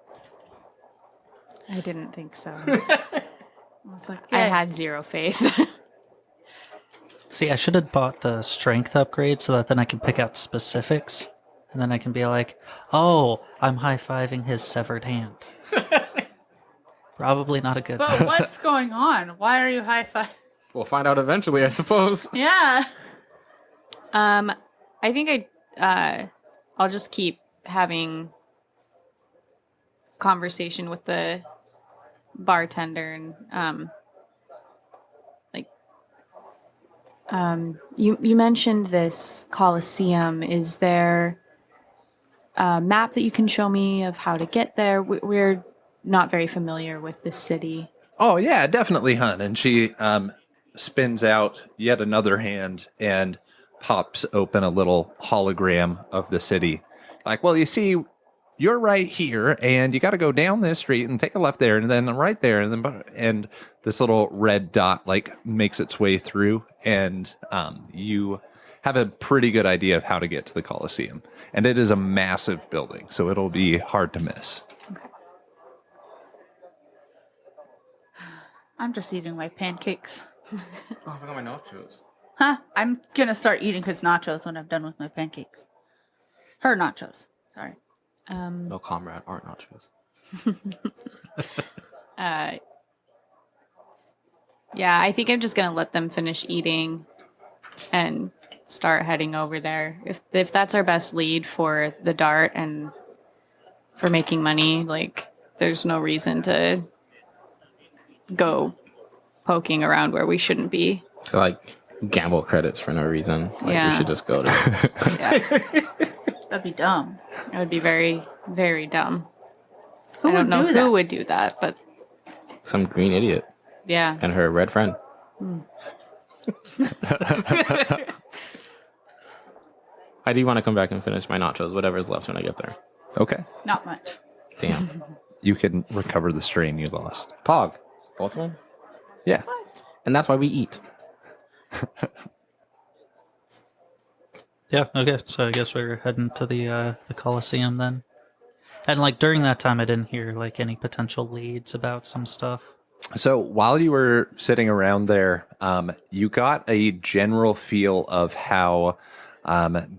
I didn't think so. I was like, I yeah. had zero faith. See, I should have bought the strength upgrade so that then I can pick out specifics. And then I can be like, oh, I'm high-fiving his severed hand. Probably not a good But what's going on? Why are you high five? We'll find out eventually, I suppose. Yeah. I think I'll just keep having conversation with the bartender and you mentioned this Coliseum. Is there a map that you can show me of how to get there? We're not very familiar with the city. Oh, yeah, definitely, hun. And she spins out yet another hand and pops open a little hologram of the city. Like, well, you see, you're right here, and you got to go down this street and take a left there, and then right there, and this little red dot like makes its way through, and you have a pretty good idea of how to get to the Coliseum. And it is a massive building, so it'll be hard to miss. I'm just eating my pancakes. Oh, I forgot my nachos. Huh? I'm gonna start eating his nachos when I'm done with my pancakes. Her nachos. Sorry. No, comrade, aren't nachos. Yeah, I think I'm just gonna let them finish eating and start heading over there. If that's our best lead for the dart and for making money, like there's no reason to go poking around where we shouldn't be. To, like, gamble credits for no reason. Like, Yeah. we should just go to... Yeah, That'd be dumb. it would be very, very dumb. Who I don't would know do who that? would do that, but some green idiot yeah. and her red friend. I do want to come back and finish my nachos, whatever's left when I get there. Okay. Not much. Damn. You can recover the strain you lost. Pog. Both of them? Yeah. And that's why we eat. Yeah, okay. So I guess we're heading to the Coliseum then. And like during that time I didn't hear like any potential leads about some stuff. So while you were sitting around there, you got a general feel of how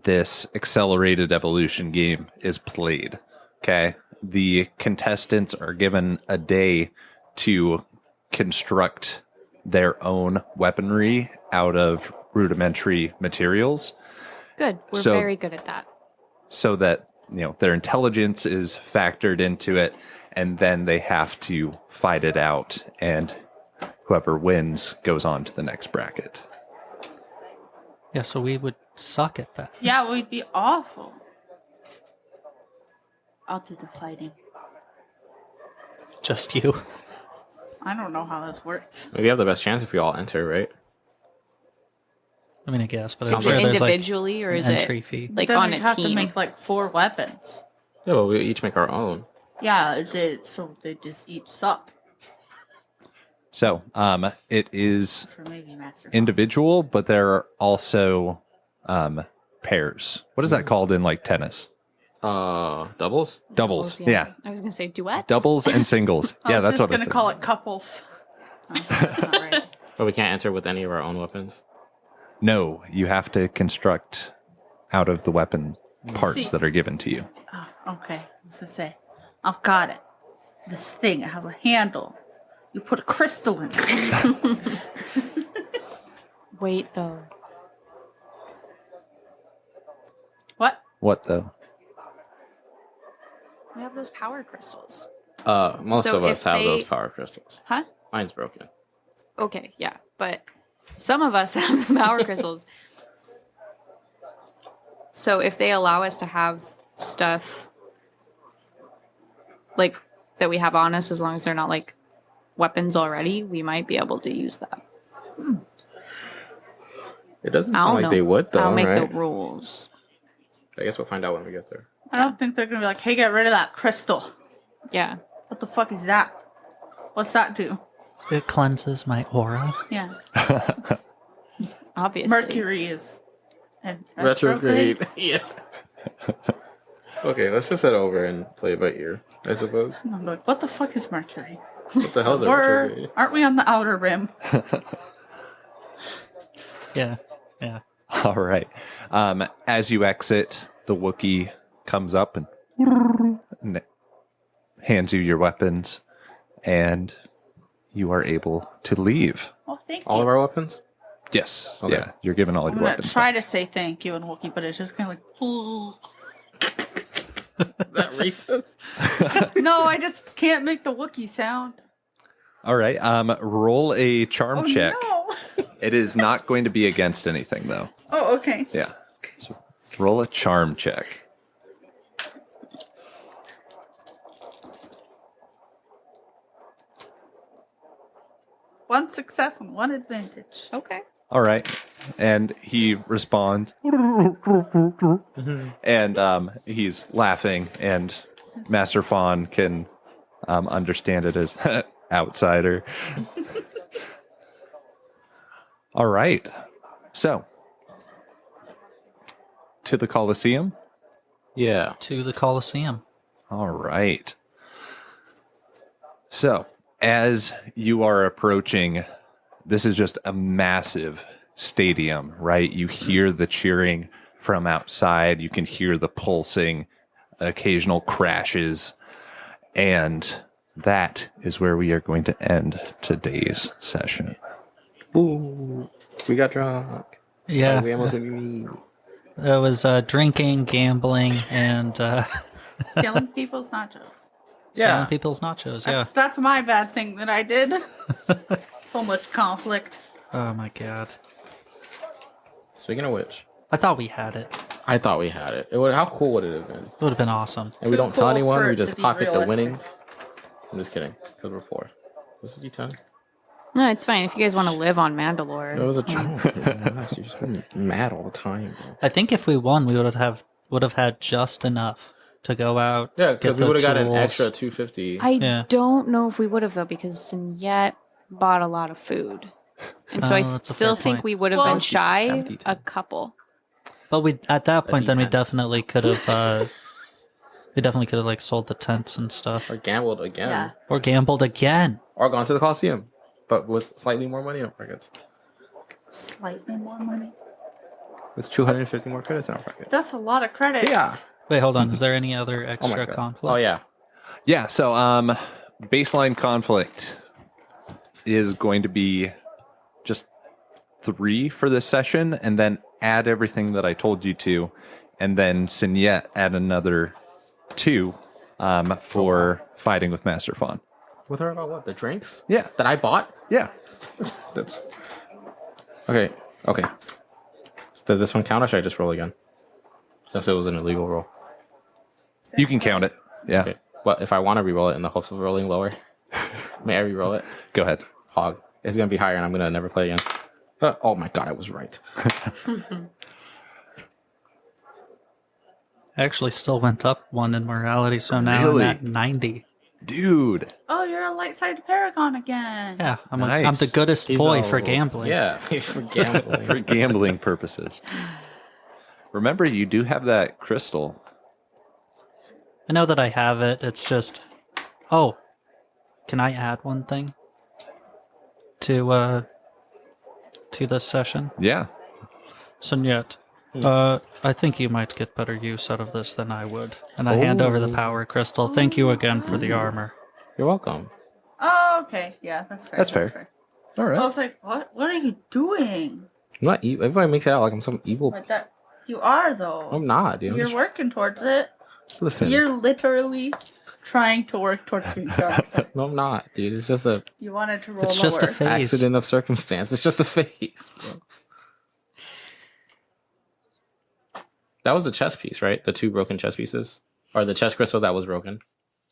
this accelerated evolution game is played. Okay. The contestants are given a day to construct their own weaponry out of rudimentary materials Good. We're So- very good at that. so that, their intelligence is factored into it, and then they have to fight it out, and whoever wins goes on to the next bracket. Yeah, so we would suck at that. Yeah, we'd be awful. I'll do the fighting. Just you. I don't know how this works. We have the best chance if we all enter, right? I mean, I guess, but I'm Sounds sure Is it there's like individually or an is entry it fee. like Then on we'd a have to team? make like 4 weapons. Yeah, but we each make our own. Yeah, is it so they just each suck So, it is for maybe master? individual, but there are also pairs. What is that called in like tennis? Doubles? Doubles. Yeah. I was gonna say duets. Doubles and singles. I Yeah, was that's just what I gonna said. call it couples. That's not right. But we can't enter with any of our own weapons. No, you have to construct out of the weapon parts See. that are given to you. Oh, okay, I was gonna say, I've got it. This thing, it has a handle. You put a crystal in it. Wait though. What? What though? We have those power crystals. Most So of us if have they- those power crystals. Huh? Mine's broken. Okay, yeah. But some of us have the power crystals. So if they allow us to have stuff like that we have on us, as long as they're not like weapons already, we might be able to use that. It doesn't I sound don't like know. they would, though, I'll make right? the rules. I guess we'll find out when we get there. I don't think they're gonna be like, hey, get rid of that crystal. Yeah. What the fuck is that? What's that do? It cleanses my aura. Yeah. Obviously. Mercury is and Retrograde. Yeah. Okay, let's just head over and play it by ear, I suppose. I'm like, what the fuck is Mercury? What the hell's a retrograde? Aren't we on the outer rim? Yeah. Yeah. All right. As you exit, the Wookiee comes up and hands you your weapons, and you are able to leave. Oh, thank All you. of our weapons? Yes. Okay. Yeah, you're given all I'm your gonna weapons. try to say thank you in Wookiee, but it's just kind of like, ooh. Is that racist? No, I just can't make the Wookiee sound. All right. Roll a charm Oh check. no! It is not going to be against anything, though. Oh, okay. Yeah. So roll a charm check. One success and one advantage. Okay. All right. And he responds, and he's laughing, and Master Fawn can understand it as outsider. All right. So, to the Colosseum. Yeah. To the Colosseum. All right. So, as you are approaching, this is just a massive stadium, right? You hear the cheering from outside. You can hear the pulsing, occasional crashes. And that is where we are going to end today's session. Ooh, we got drunk. Yeah. We almost didn't meet. It was drinking, gambling, and Stealing people's nachos. selling people's nachos. Yeah. That's my bad thing that I did. So much conflict. Oh my god. Speaking of which, I thought we had it. I thought we had it. How cool would it have been? It would have been awesome. And we don't tell cool anyone, for we it to just be pocket the realistic. winnings. I'm just kidding, because we're poor. Was it D10? No, it's fine if you guys want to live on It Mandalore. was a joke. Gosh, you've just been mad all the time, bro. I think if we won, we would have had just enough to go out. Yeah, get because we the would have got an tools. extra 250. I Yeah. don't know if we would have though, because Sinyet bought a lot of food, and so Oh, I that's a still fair think point. we would have Well, been shy empty a time. couple. But we at that point, then we D10. definitely could have. We definitely could have like sold the tents and stuff, Or gambled again. Yeah. or gambled again. Or gone to the Coliseum, but with slightly more money in our pockets. Slightly more money. With 250 more credits in our pocket. That's a lot of credit. Yeah. Wait, hold on. Is there any other Oh my extra God. conflict? Oh yeah. Yeah, so baseline conflict is going to be just 3 for this session, and then add everything that I told you to, and then Signette add another 2 for fighting with Master Fawn. With her about what? The drinks? Yeah. That I bought? Yeah. That's okay. Okay. Does this one count, or should I just roll again? Since it was an illegal roll. You can count it. Yeah. Okay. But if I want to re-roll it in the hopes of rolling lower, may I re-roll it? Go ahead. Hog. It's gonna be higher, and I'm gonna never play again. Oh my God, I was right. I actually still went up 1 in morality, so now Really? I'm at 90. Dude. Oh, you're a light side paragon again. Yeah, I'm Nice. the goodest He's boy all- for gambling. Yeah, for gambling. For gambling purposes. Remember, you do have that crystal. I know that I have it. It's just, oh, can I add one thing to this session? Yeah. Sunyet, I think you might get better use out of this than I would. And I hand over the power crystal. Thank you again for the armor. You're welcome. Oh, okay. Yeah, that's fair. That's fair. All I right. was like, what? What are you doing? I'm not evil. Everybody makes it out like I'm some evil. Like that. You are though. I'm not, dude. I'm You're just- working towards it. Listen. You're literally trying to work towards being dark side. No, I'm not, dude. It's just a You wanted to roll It's lower. just a phase. accident of circumstance. It's just a phase, bro. That was the chess piece, right? The 2 broken chess pieces, or the chess crystal that was broken.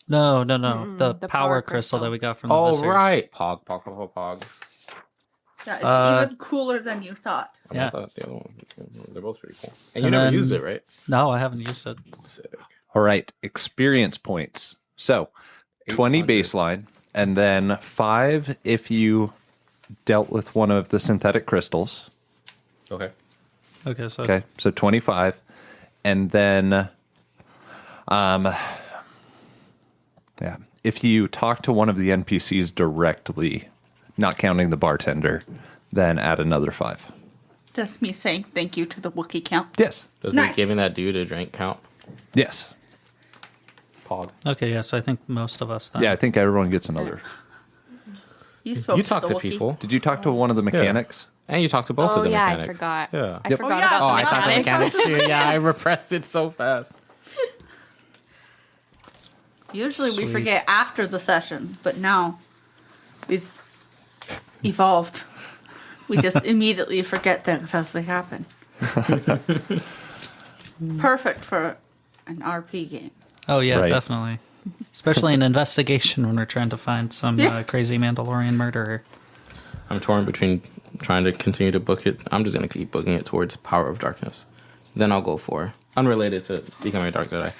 No. Mm-mm, The power crystal that we got from the Oh, Vissers. right. Pog. Yeah, it's Uh, even cooler than you thought. Yeah. I thought the other one, they're both pretty cool. And you And never then- used it, right? No, I haven't used it. Sick. All right. Experience points. So 20 800. baseline, and then 5 if you dealt with one of the synthetic crystals. Okay. Okay, so Okay. So 25. And then, yeah, if you talk to one of the NPCs directly, not counting the bartender, then add another 5. Just me saying thank you to the Wookiee count. Yes. Does me Nice. giving that dude a drink count? Yes. Pog. okay, yeah. So I think most of us then. Yeah, I think everyone gets another. You spoke You to talk the to Wookiee. people, Did you talk to one of the mechanics? and you talk to both Oh of the yeah, mechanics. I forgot. Yeah. I Yep. forgot Oh, yeah. about Oh, the I talked to mechanics. mechanics too. Yeah, I repressed it so fast. Usually we Sweet. forget after the session, but now we've evolved. We just immediately forget things as they happen. Perfect for an RP game. Oh yeah, Right. definitely. Especially in investigation when we're trying to find some Yeah. crazy Mandalorian murderer. I'm torn between trying to continue to book it. I'm just gonna keep booking it towards Power of Darkness. Then I'll go for unrelated to becoming a Dark Jedi.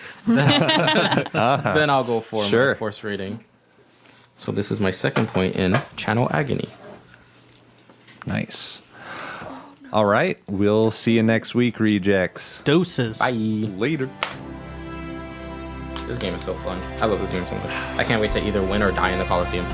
Then I'll go for Sure. my Force rating. So this is my second point in Channel Agony. Nice. All right. We'll see you next week, Rejects. Doses. Bye. Later. This game is so fun. I love this game so much. I can't wait to either win or die in the Coliseum.